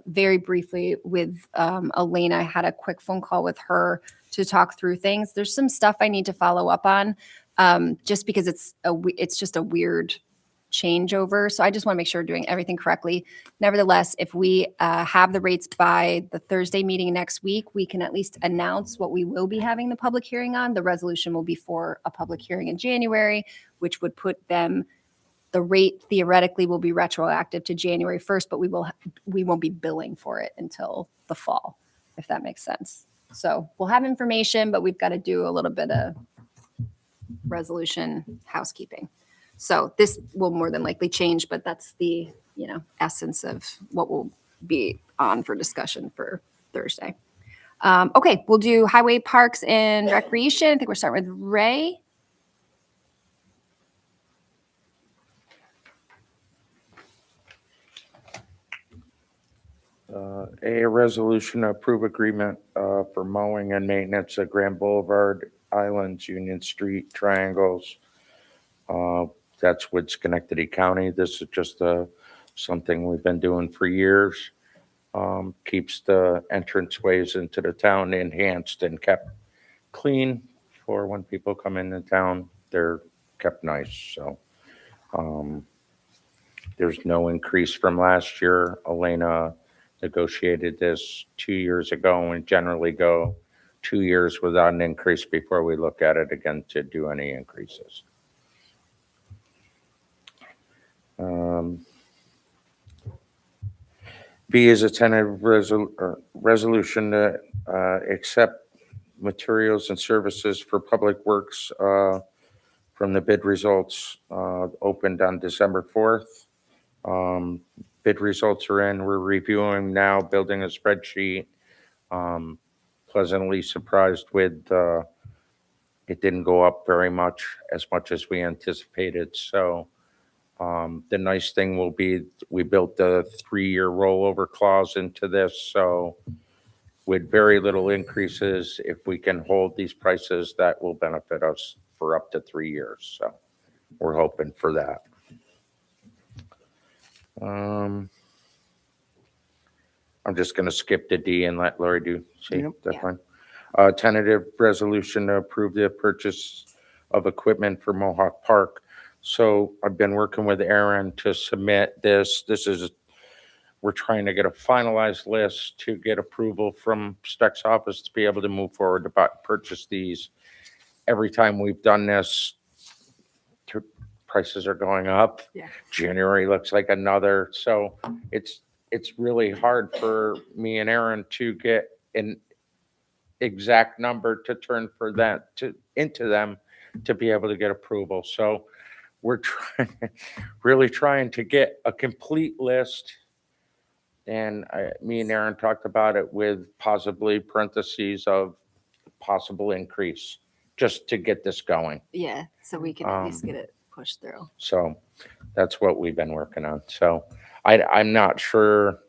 very briefly with Elena. I had a quick phone call with her to talk through things. There's some stuff I need to follow up on. Just because it's just a weird changeover. So I just want to make sure we're doing everything correctly. Nevertheless, if we have the rates by the Thursday meeting next week, we can at least announce what we will be having the public hearing on. The resolution will be for a public hearing in January, which would put them, the rate theoretically will be retroactive to January 1st, but we won't be billing for it until the fall, if that makes sense. So we'll have information, but we've got to do a little bit of resolution housekeeping. So this will more than likely change, but that's the, essence of what will be on for discussion for Thursday. Okay, we'll do highway, parks, and recreation. I think we're starting with Ray. A resolution to approve agreement for mowing and maintenance at Grand Boulevard, Islands, Union Street, Triangles. That's with Schenectady County. This is just something we've been doing for years. Keeps the entranceways into the town enhanced and kept clean for when people come into town. They're kept nice. So there's no increase from last year. Elena negotiated this 2 years ago and generally go 2 years without an increase before we look at it again to do any increases. B is a tentative resolution to accept materials and services for public works from the bid results opened on December 4th. Bid results are in. We're reviewing now, building a spreadsheet. Pleasantly surprised with it didn't go up very much as we anticipated. So the nice thing will be we built the 3-year rollover clause into this. So with very little increases, if we can hold these prices, that will benefit us for up to 3 years. So we're hoping for that. I'm just going to skip to D and let Lori do C. Yep. That's fine. Tentative resolution to approve the purchase of equipment for Mohawk Park. So I've been working with Aaron to submit this. We're trying to get a finalized list to get approval from Steck's office to be able to move forward to purchase these. Every time we've done this, prices are going up. Yeah. January looks like another. So it's really hard for me and Aaron to get an exact number to turn for that into them to be able to get approval. So we're really trying to get a complete list. And me and Aaron talked about it with possibly parentheses of possible increase just to get this going. Yeah, so we can at least get it pushed through. So that's what we've been working on. So I'm not sure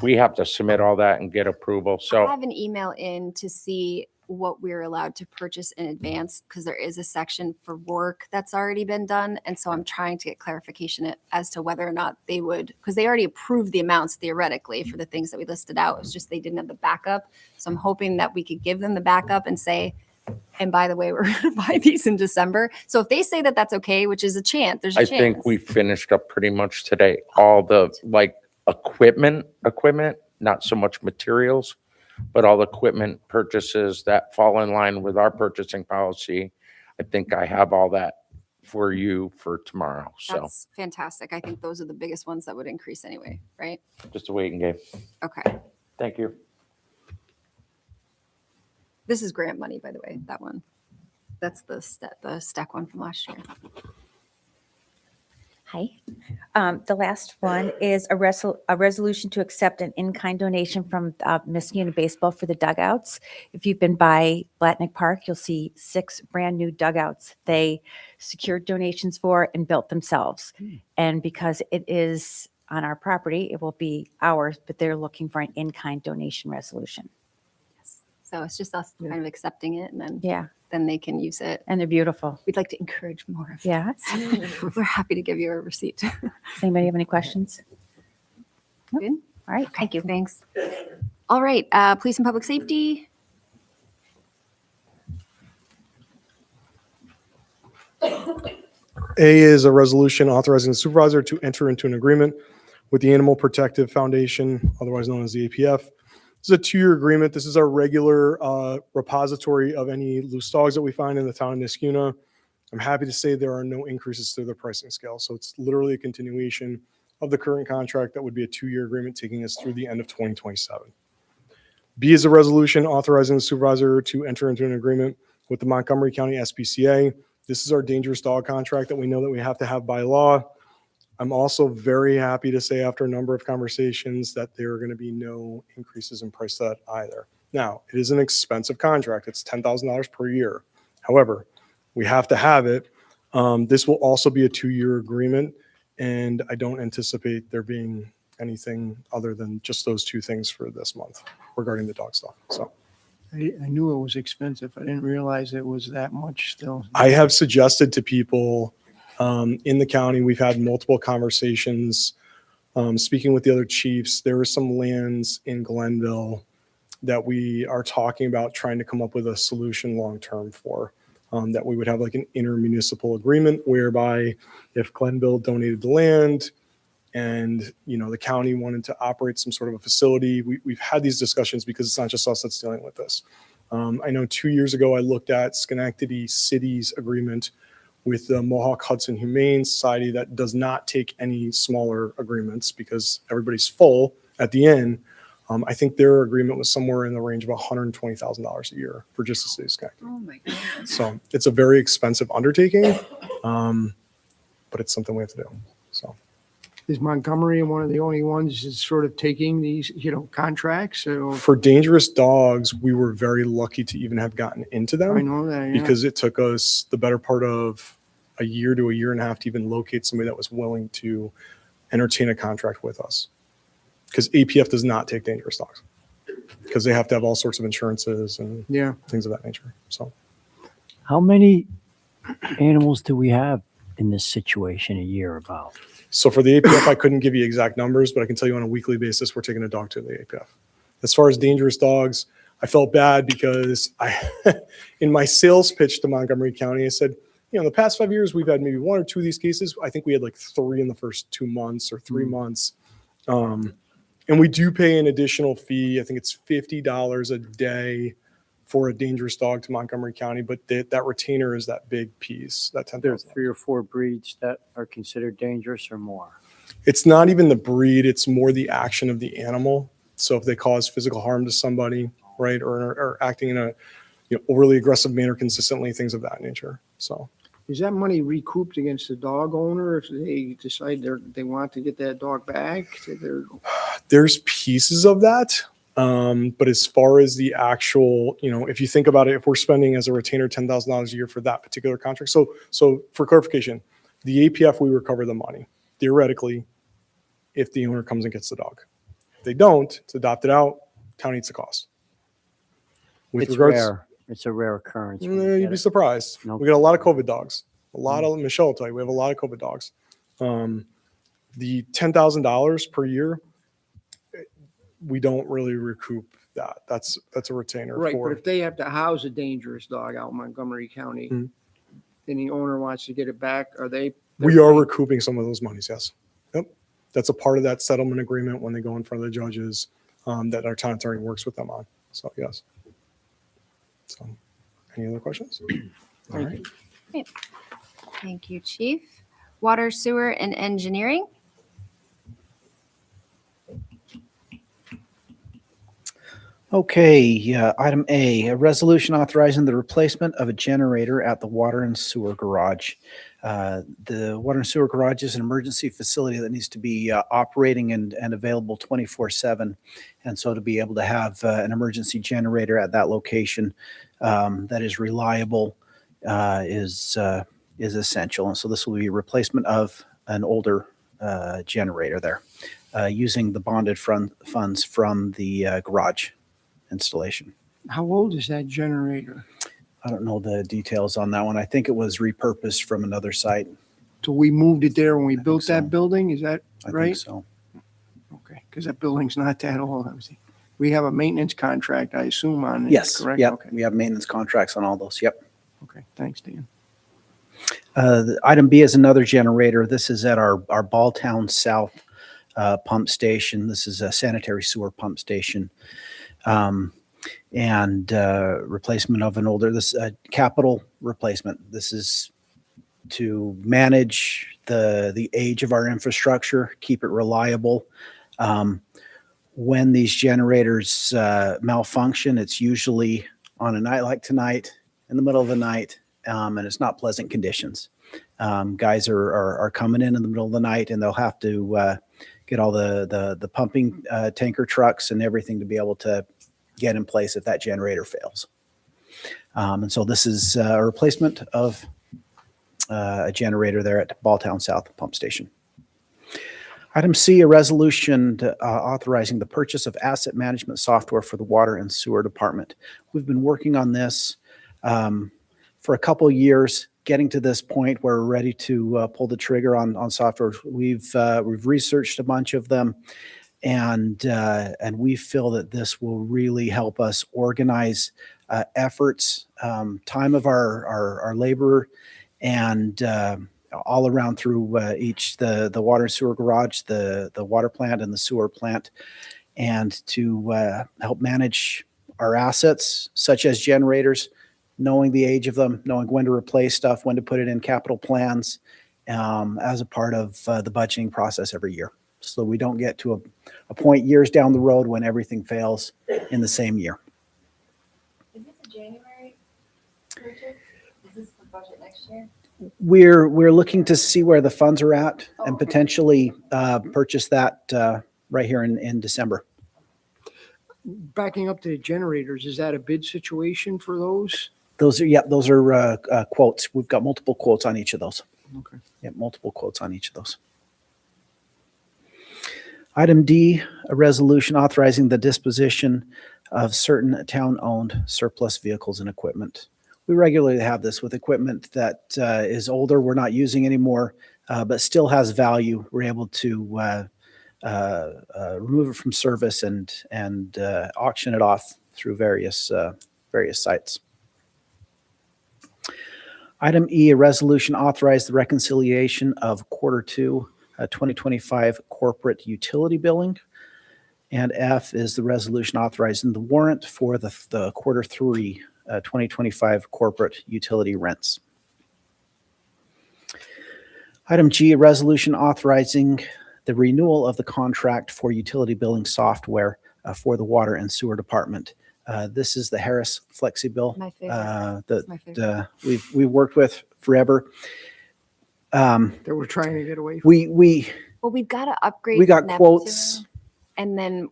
we have to submit all that and get approval. I So have an email in to see what we're allowed to purchase in advance because there is a section for work that's already been done. And so I'm trying to get clarification as to whether or not they would, because they already approved the amounts theoretically for the things that we listed out. It was just they didn't have the backup. So I'm hoping that we could give them the backup and say, and by the way, we're going to buy these in December. So if they say that that's okay, which is a chance, there's a I chance. think we finished up pretty much today. All the like equipment, not so much materials, but all the equipment purchases that fall in line with our purchasing policy. I think I have all that for you for tomorrow. So That's fantastic. I think those are the biggest ones that would increase anyway, right? just a waiting game. Okay. Thank you. This is grant money, by the way, that one. That's the stack one from last year. Hi. The last one is a resolution to accept an in-kind donation from Muskegon Baseball for the dugouts. If you've been by Blatnick Park, you'll see 6 brand new dugouts they secured donations for and built themselves. And because it is on our property, it will be ours, but they're looking for an in-kind donation resolution. So it's just us kind of accepting it and Yeah, then they can use it. and they're beautiful. We'd like to encourage more of Yeah. that. We're happy to give you a receipt. Does anybody have any questions? Nope. Good? All right, thank you. Thanks. All right, police and public safety. A is a resolution authorizing the supervisor to enter into an agreement with the Animal Protective Foundation, otherwise known as the APF. This is a 2-year agreement. This is our regular repository of any loose dogs that we find in the town of Niskuna. I'm happy to say there are no increases to the pricing scale. So it's literally a continuation of the current contract that would be a 2-year agreement taking us through the end of 2027. B is a resolution authorizing the supervisor to enter into an agreement with the Montgomery County SPCA. This is our dangerous dog contract that we know that we have to have by law. I'm also very happy to say after a number of conversations that there are going to be no increases in price to that either. Now, it is an expensive contract. It's $10,000 per year. However, we have to have it. This will also be a 2-year agreement, and I don't anticipate there being anything other than just those 2 things for this month regarding the dog stuff. So I knew it was expensive. I didn't realize it was that much still. I have suggested to people in the county, we've had multiple conversations, speaking with the other chiefs. There are some lands in Glenville that we are talking about trying to come up with a solution long-term for, that we would have like an intermunicipal agreement whereby if Glenville donated the land and, you know, the county wanted to operate some sort of a facility, we've had these discussions because it's not just us that's dealing with this. I know 2 years ago, I looked at Schenectady City's agreement with the Mohawk Hudson Humane Society that does not take any smaller agreements because everybody's full at the end. I think their agreement was somewhere in the range of $120,000 a year for just the city of Schenectady. Oh my God. So it's a very expensive undertaking, but it's something we have to do. So Is Montgomery one of the only ones that's sort of taking these, contracts? So for dangerous dogs, we were very lucky to even have gotten into them. I know that. Yeah. Because it took us the better part of a year to a year and a half to even locate somebody that was willing to entertain a contract with us. Because APF does not take dangerous dogs because they have to have all sorts of insurances and Yeah. things of that nature. So How many animals do we have in this situation a year about? So for the APF, I couldn't give you exact numbers, but I can tell you on a weekly basis, we're taking a dog to the APF. As far as dangerous dogs, I felt bad because in my sales pitch to Montgomery County, I said, in the past 5 years, we've had maybe 1 or 2 of these cases. I think we had like 3 in the first 2 months or 3 months. And we do pay an additional fee. I think it's $50 a day for a dangerous dog to Montgomery County, but that retainer is that big piece, that There are $10,000. 3 or 4 breeds that are considered dangerous or more. It's not even the breed, it's more the action of the animal. So if they cause physical harm to somebody, right, or acting in a overly aggressive manner consistently, things of that nature. So Is that money recouped against the dog owner if they decide they want to get that dog back? there's pieces of that. But as far as the actual, if you think about it, if we're spending as a retainer $10,000 a year for that particular contract. So for clarification, the APF, we recover the money theoretically if the owner comes and gets the dog. If they don't, it's adopted out, town eats the cost. With It's regards, rare. It's a rare occurrence. when you you'd get be it. surprised. No. We got a lot of COVID dogs. A lot of, Michelle will tell you, we have a lot of COVID dogs. The $10,000 per year, we don't really recoup that. That's a retainer Right, but for. if they have to house a dangerous dog out in Montgomery County, Mhm. and the owner wants to get it back, are they? We are recouping some of those monies, yes. Yep. That's a part of that settlement agreement when they go in front of the judges, that our town attorney works with them on. So, yes. So, any other questions? All right. Thank you, Chief. Water, sewer, and engineering. Okay, item A resolution authorizing the replacement of a generator at the water and sewer garage. The water and sewer garage is an emergency facility that needs to be operating and available 24/7. And so to be able to have an emergency generator at that location that is reliable is essential. And so this will be a replacement of an older generator there using the bonded funds from the garage installation. How old is that generator? I don't know the details on that one. I think it was repurposed from another site. So we moved it there when we think built so. that building, is that I think right? so. Okay, because that building's not that old. We have a maintenance contract, I assume, on it, Yes, correct? yep. Okay, We have maintenance contracts on all those. Yep. okay, thanks, Dan. Item B is another generator. This is at our Balltown South pump station. This is a sanitary sewer pump station. And replacement of an older, this capital replacement. This is to manage the age of our infrastructure, keep it reliable. When these generators malfunction, it's usually on a night like tonight, in the middle of the night, and it's not pleasant conditions. Guys are coming in the middle of the night, and they'll have to get all the pumping tanker trucks and everything to be able to get in place if that generator fails. And so this is a replacement of a generator there at Balltown South Pump Station. Item C, a resolution authorizing the purchase of asset management software for the water and sewer department. We've been working on this for a couple of years, getting to this point where we're ready to pull the trigger on software. We've researched a bunch of them, and we feel that this will really help us organize efforts, time of our labor, and all around through the water and sewer garage, the water plant and the sewer plant, and to help manage our assets such as generators, knowing the age of them, knowing when to replace stuff, when to put it in capital plans, as a part of the budgeting process every year. So we don't get to a point years down the road when everything fails in the same year. Is this a January purchase? Is this for budget next year? We're looking to see where the funds are at and potentially purchase that right here in December. Backing up to the generators, is that a bid situation for those? Those are quotes. We've got multiple quotes on each of those. Okay. Yeah, multiple quotes on each of those. Item D, a resolution authorizing the disposition of certain town-owned surplus vehicles and equipment. We regularly have this with equipment that is older, we're not using anymore, but still has value. We're able to remove it from service and auction it off through various sites. Item E, a resolution authorized the reconciliation of quarter two 2025 corporate utility billing. And F is the resolution authorizing the warrant for the quarter three 2025 corporate utility rents. Item G, a resolution authorizing the renewal of the contract for utility billing software for the water and sewer department. This is the Harris FlexiBill My favorite. that My favorite. we've worked with forever. That we're trying to get away from? Well, we've got to upgrade. We got Neptune, quotes. and then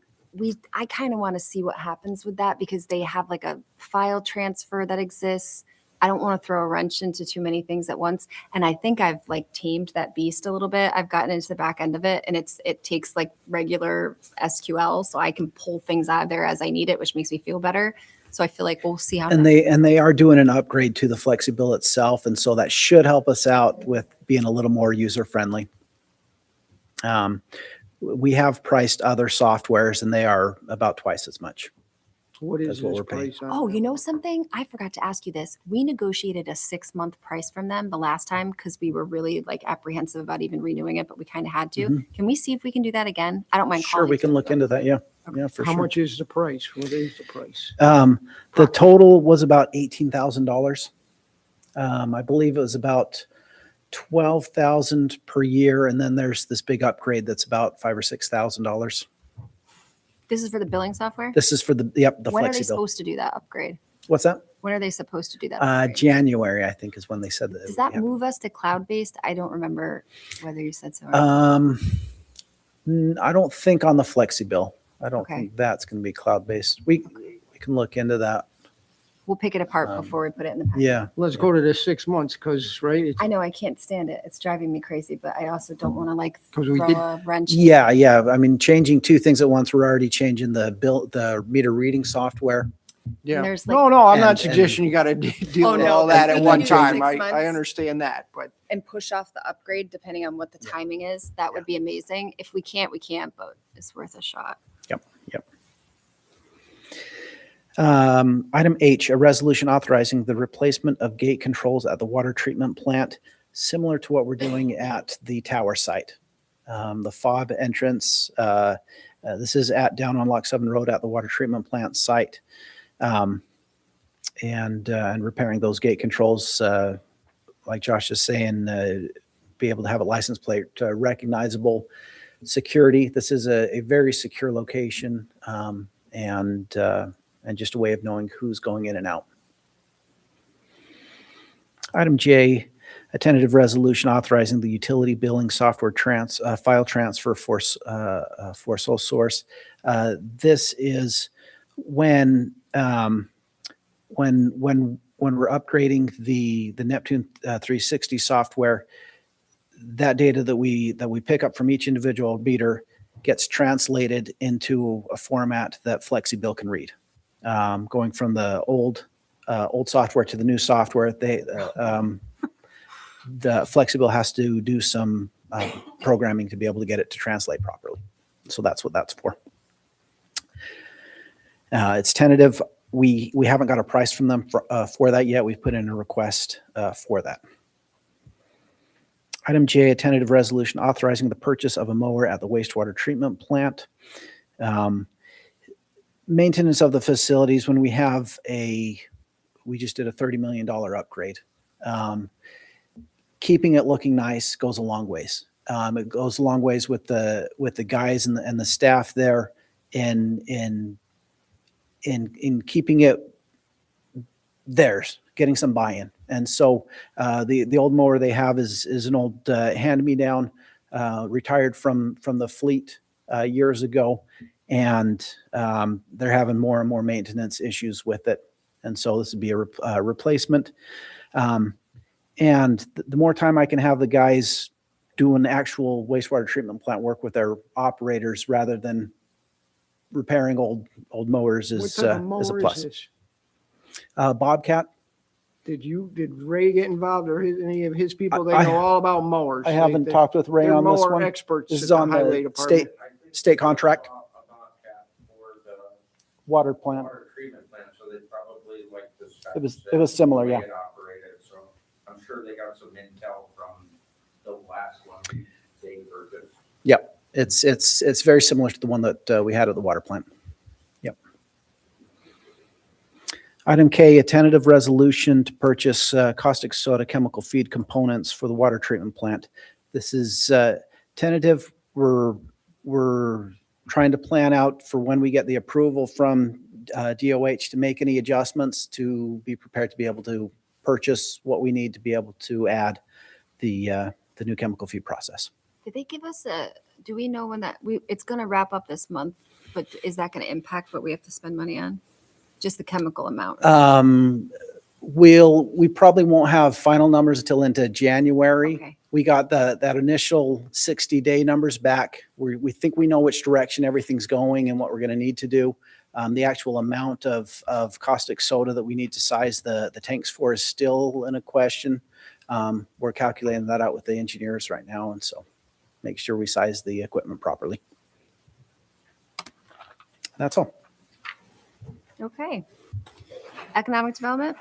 I kind of want to see what happens with that because they have like a file transfer that exists, I don't want to throw a wrench into too many things at once. And I think I've like tamed that beast a little bit. I've gotten into the back end of it, and it takes like regular SQL, so I can pull things out of there as I need it, which makes me feel better. So I feel like we'll see how. And they are doing an upgrade to the Flexibill itself, and so that should help us out with being a little more user friendly. We have priced other softwares, and they are about twice as much. What is That's what this we're paying. price on? Oh, you know something? I forgot to ask you this. We negotiated a 6-month price from them the last time because we were really like apprehensive about even renewing it, but we kind of had to. Can we see if we can do that again? I don't mind. Sure, calling we can too, look but- into that. Yeah, yeah, for How sure. much is the price? What is the price? The total was about $18,000. I believe it was about 12,000 per year, and then there's this big upgrade that's about $5,000 or $6,000. This is for the billing software? This is for the When are they Flexibill. supposed to do that upgrade? What's that? When are they supposed to do that? upgrade? January, I think, is when they said that. Does that yeah. move us to cloud-based? I don't remember whether you said so. or not. I don't think on the Flexibill. I don't Okay. think that's going to be cloud-based. We can look into that. We'll pick it apart before we put it in the packet. Yeah. Let's go to the 6 months, because, right, it's I know I can't stand it. It's driving me crazy, but I also don't want to like 'Cause we throw did- a wrench. Yeah, yeah. I mean, changing two things at once. We're already changing the meter reading software. yeah. there's, No, like- no, I'm not And- suggesting you got to deal Oh, with no, all that if at we one can do time. 6 I months- understand that, but And push off the upgrade depending on what the timing is. That would be amazing. If we can't, we can't, but it's worth a shot. Yep, yep. Item H, a resolution authorizing the replacement of gate controls at the water treatment plant, similar to what we're doing at the tower site. The fob entrance, this is down on Lock 7 Road at the water treatment plant site. And repairing those gate controls, like Josh is saying, be able to have a license plate recognizable. Security, this is a very secure location, and just a way of knowing who's going in and out. Item J, a tentative resolution authorizing the utility billing software file transfer for sole source. This is when we're upgrading the Neptune 360 software, that data that we pick up from each individual meter gets translated into a format that Flexibill can read. Going from the old software to the new software, the Flexibill has to do some programming to be able to get it to translate properly. So that's what that's for. It's tentative. We haven't got a price from them for that yet. We've put in a request for that. Item J, a tentative resolution authorizing the purchase of a mower at the wastewater treatment plant. Maintenance of the facilities, when we just did a $30 million upgrade. Keeping it looking nice goes a long ways. It goes a long ways with the guys and the staff there in keeping it theirs, getting some buy-in. And so the old mower they have is an old hand-me-down, retired from the fleet years ago, and they're having more and more maintenance issues with it. And so this would be a replacement. And the more time I can have the guys doing actual wastewater treatment plant work with their operators rather than repairing old mowers what is type of a mower is plus. this? Bobcat. Did Ray get involved, or any of his people? They I- know all about mowers. I haven't They- talked with Ray they're on this mower one. experts This at is the on highway the department. state contract, water plant. Water treatment plant, so they probably like the specs It was similar, and the yeah. way it operated, so I'm sure they got some intel from the last one they purchased. Yep. It's very similar to the one that we had at the water plant. Yep. Item K, a tentative resolution to purchase caustic soda chemical feed components for the water treatment plant. This is tentative. We're trying to plan out for when we get the approval from DOH to make any adjustments to be prepared to be able to purchase what we need to be able to add the new chemical feed process. Did they give us do we know when it's going to wrap up this month, but is that going to impact what we have to spend money on? Just the chemical amount. We probably won't have final numbers until into January. Okay. We got that initial 60-day numbers back. We think we know which direction everything's going and what we're going to need to do. The actual amount of caustic soda that we need to size the tanks for is still in a question. We're calculating that out with the engineers right now, and so make sure we size the equipment properly. That's all. Okay. Economic development?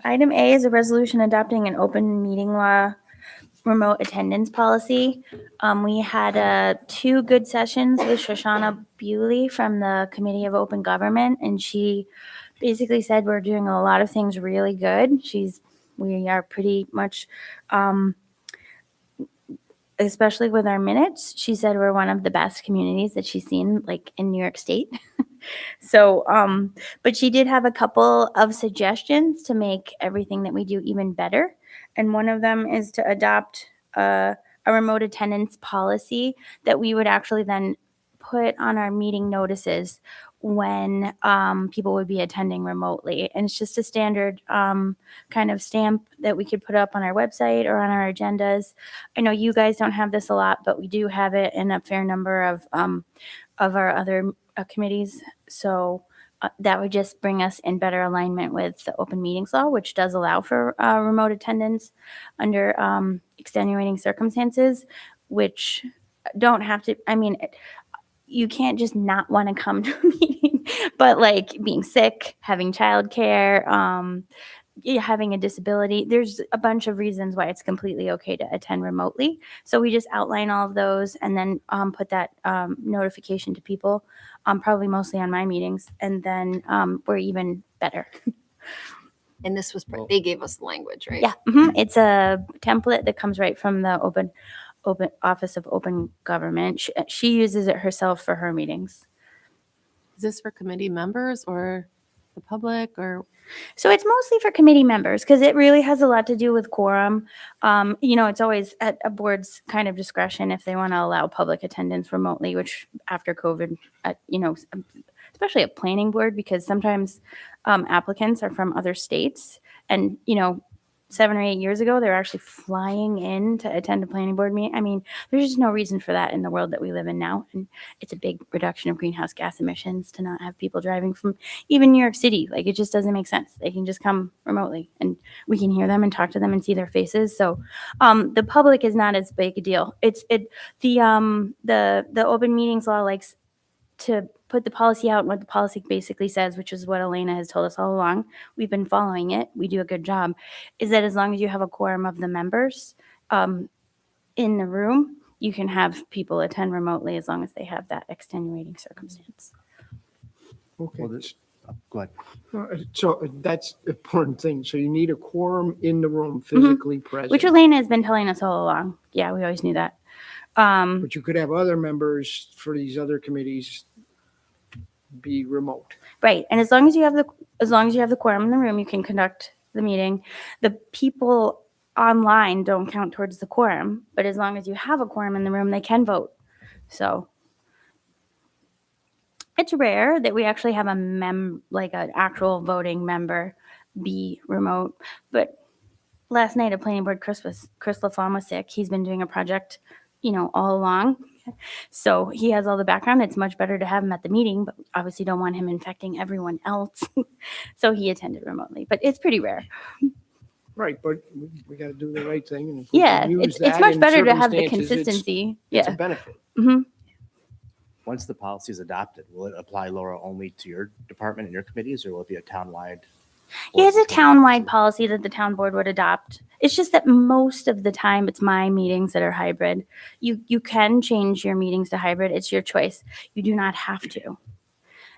Item A is a resolution adopting an open meeting law remote attendance policy. We had 2 good sessions with Shoshana Bewley from the Committee of Open Government, and she basically said we're doing a lot of things really good. We are pretty much, especially with our minutes, she said we're one of the best communities that she's seen, like in New York State. So, but she did have a couple of suggestions to make everything that we do even better. And one of them is to adopt a remote attendance policy that we would actually then put on our meeting notices when people would be attending remotely. And it's just a standard kind of stamp that we could put up on our website or on our agendas. I know you guys don't have this a lot, but we do have it in a fair number of our other committees. So that would just bring us in better alignment with the open meetings law, which does allow for remote attendance under extenuating circumstances, which don't have to, I mean, you can't just not want to come to a meeting, but like being sick, having childcare, having a disability, there's a bunch of reasons why it's completely okay to attend remotely. So we just outline all of those and then put that notification to people, probably mostly on my meetings, and then we're even better. And this was, they gave us the language, right? Yeah, it's a template that comes right from the Open Office of Open Government. She uses it herself for her meetings. Is this for committee members or the public or? So it's mostly for committee members because it really has a lot to do with quorum. It's always at a board's kind of discretion if they want to allow public attendance remotely, which after COVID, especially a planning board, because sometimes applicants are from other states and, 7 or 8 years ago, they were actually flying in to attend a planning board meeting. I mean, there's just no reason for that in the world that we live in now. And it's a big reduction of greenhouse gas emissions to not have people driving from even New York City. Like, it just doesn't make sense. They can just come remotely and we can hear them and talk to them and see their faces. So the public is not as big a deal. The open meetings law likes to put the policy out, and what the policy basically says, which is what Elena has told us all along, we've been following it, we do a good job, is that as long as you have a quorum of the members in the room, you can have people attend remotely as long as they have that extenuating circumstance. Okay. Go ahead. So that's an important thing. So you need a quorum in the room physically present. Which Elena has been telling us all along. Yeah, we always knew that. But you could have other members for these other committees be remote. Right. And as long as you have the quorum in the room, you can conduct the meeting. The people online don't count towards the quorum, but as long as you have a quorum in the room, they can vote. So it's rare that we actually have an actual voting member be remote. But last night at planning board, Chris LaFawn was sick. He's been doing a project, all along. So he has all the background. It's much better to have him at the meeting, but obviously don't want him infecting everyone else. So he attended remotely, but it's pretty rare. Right, but we got to do the right thing. And if we Yeah, can use it's that much in better to have the circumstances, consistency. It's a Yeah. benefit. Once the policy is adopted, will it apply, Laura, only to your department and your committees, or will it be a townwide? Yeah, it's a townwide policy that the town board would adopt. It's just that most of the time it's my meetings that are hybrid. You can change your meetings to hybrid. It's your choice. You do not have to.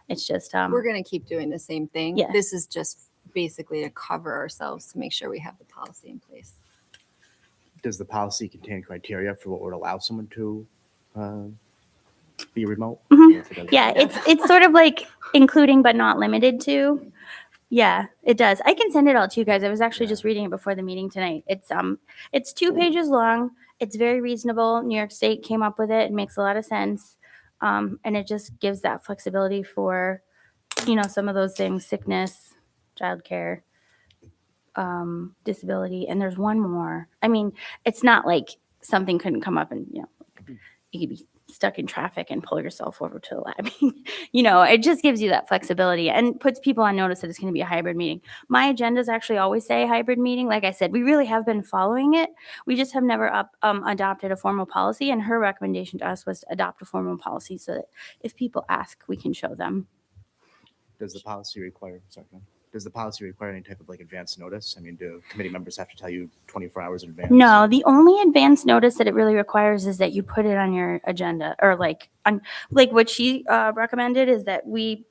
It's just We're going to keep doing the same thing. Yeah. This is just basically to cover ourselves to make sure we have the policy in place. Does the policy contain criteria for what would allow someone to be remote? Mhm. Or if it doesn't? Yeah, it's sort of like including but not limited to. Yeah, it does. I can send it all to you guys. I was actually just reading it before the meeting tonight. It's 2 pages long. It's very reasonable. New York State came up with it. It makes a lot of sense. And it just gives that flexibility for, some of those things, sickness, childcare, disability. And there's one more. I mean, it's not like something couldn't come up and, you could be stuck in traffic and pull yourself over to the lab. I mean, it just gives you that flexibility and puts people on notice that it's going to be a hybrid meeting. My agendas actually always say hybrid meeting. Like I said, we really have been following it. We just have never adopted a formal policy. And her recommendation to us was to adopt a formal policy so that if people ask, we can show them. Does the policy require, does the policy require any type of like advance notice? I mean, do committee members have to tell you 24 hours in advance? No, the only advance notice that it really requires is that you put it on your agenda, or like what she recommended is that we,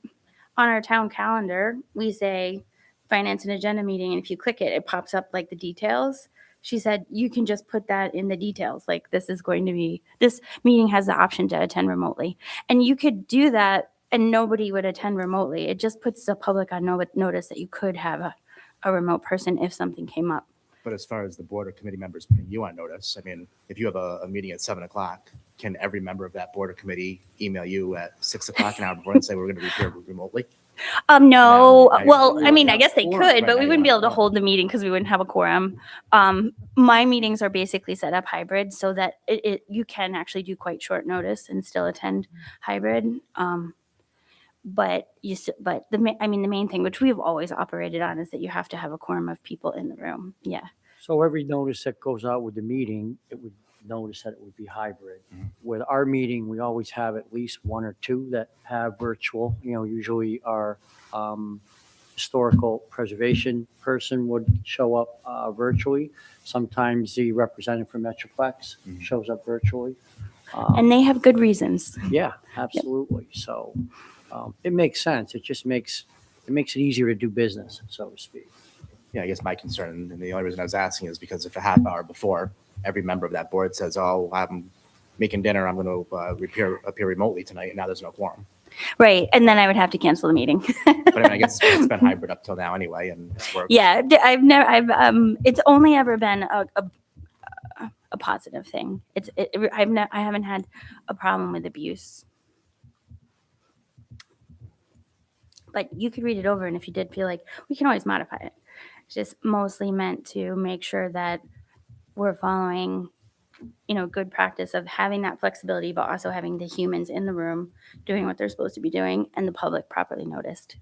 on our town calendar, we say finance and agenda meeting, and if you click it, it pops up like the details. She said you can just put that in the details, like this meeting has the option to attend remotely, and you could do that and nobody would attend remotely. It just puts the public on notice that you could have a remote person if something came up. But as far as the board or committee members putting you on notice, I mean, if you have a meeting at 7:00, can every member of that board or committee email you at 6:00 an hour before and say we're going to repair remotely? No. And then- Well, I mean, I guess they Or- could, right but now we you wouldn't be don't able to have a hold the meeting because we wouldn't have a quorum. My meetings are basically set up hybrid so that you can actually do quite short notice and still attend hybrid. But the main thing, which we've always operated on, is that you have to have a quorum of people in the room. Yeah. So every notice that goes out with the meeting, it would notice that it would be hybrid. With our meeting, we always have at least one or two that have virtual, usually our historical preservation person would show up virtually. Sometimes the representative from Metroplex shows up virtually. And they have good reasons. Yeah, absolutely. So it makes sense. It just makes it easier to do business, so to speak. Yeah, I guess my concern, and the only reason I was asking is because if a half hour before, every member of that board says, oh, I'm making dinner, I'm going to appear remotely tonight, and now there's no quorum. Right. And then I would have to cancel the meeting. But I mean, I guess it's been hybrid up till now anyway, and it's worked. Yeah. It's only ever been a positive thing. I haven't had a problem with abuse. But you could read it over, and if you did feel like, we can always modify it. It's just mostly meant to make sure that we're following, good practice of having that flexibility, but also having the humans in the room doing what they're supposed to be doing and the public properly noticed.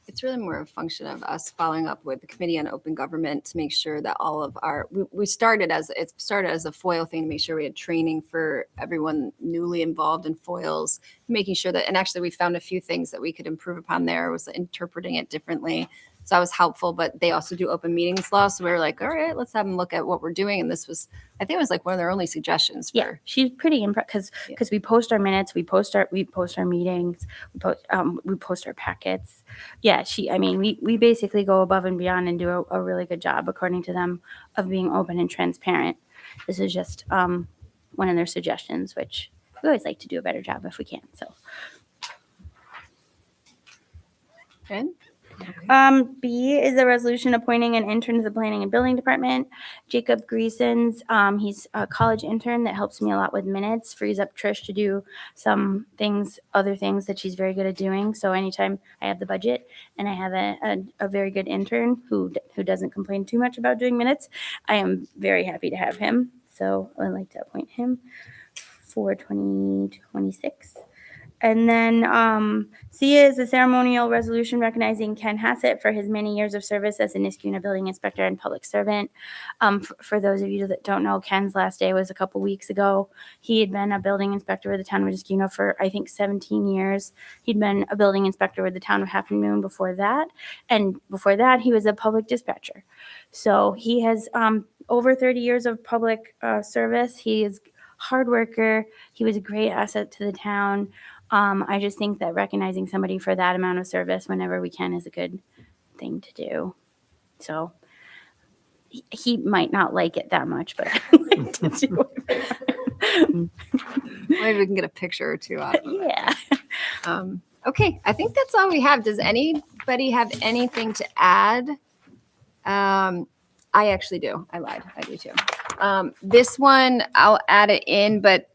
It's really more a function of us following up with the Committee on Open Government to make sure that all of it started as a FOIL thing to make sure we had training for everyone newly involved in FOILs, making sure that, and actually we found a few things that we could improve upon there, was interpreting it differently. So that was helpful, but they also do open meetings law. So we were like, all right, let's have them look at what we're doing. And this was, I think it was like one of their only suggestions. Yeah, she's pretty impressed because we post our minutes, we post our meetings, we post our packets. Yeah, we basically go above and beyond and do a really good job, according to them, of being open and transparent. This is just one of their suggestions, which we always like to do a better job if we can. So. Good. B is a resolution appointing an intern to the Planning and Building Department. Jacob Greasons, he's a college intern that helps me a lot with minutes, frees up Trish to do other things that she's very good at doing. So anytime I have the budget and I have a very good intern who doesn't complain too much about doing minutes, I am very happy to have him. So I'd like to appoint him for 2026. And then C is a ceremonial resolution recognizing Ken Hassett for his many years of service as a Niskuna building inspector and public servant. For those of you that don't know, Ken's last day was a couple weeks ago. He had been a building inspector with the town of Niskuna for, I think, 17 years. He'd been a building inspector with the town of Half Moon before that. And before that, he was a public dispatcher. So he has over 30 years of public service. He is a hard worker. He was a great asset to the town. I just think that recognizing somebody for that amount of service whenever we can is a good thing to do. So he might not like it that much, but I like to do it. Maybe we can get a picture or two out of it. Yeah. Okay, I think that's all we have. Does anybody have anything to add? I actually do. I lied. I do too. This one, I'll add it in, but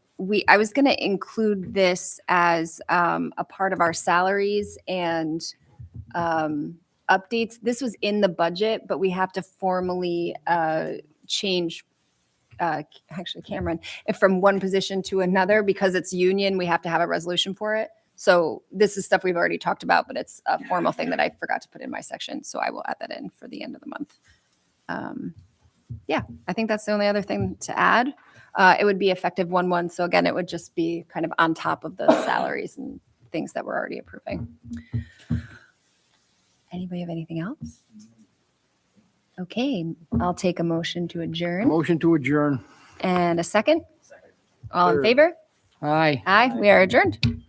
I was going to include this as a part of our salaries and updates. This was in the budget, but we have to formally change, actually Cameron, if from one position to another, because it's union, we have to have a resolution for it. So this is stuff we've already talked about, but it's a formal thing that I forgot to put in my section. So I will add that in for the end of the month. Yeah, I think that's the only other thing to add. It would be effective 1/1. So again, it would just be kind of on top of the salaries and things that we're already approving. Anybody have anything else? Okay, I'll take a motion to adjourn Motion to adjourn. and a second. All in Third. favor? Aye. Aye, we are adjourned.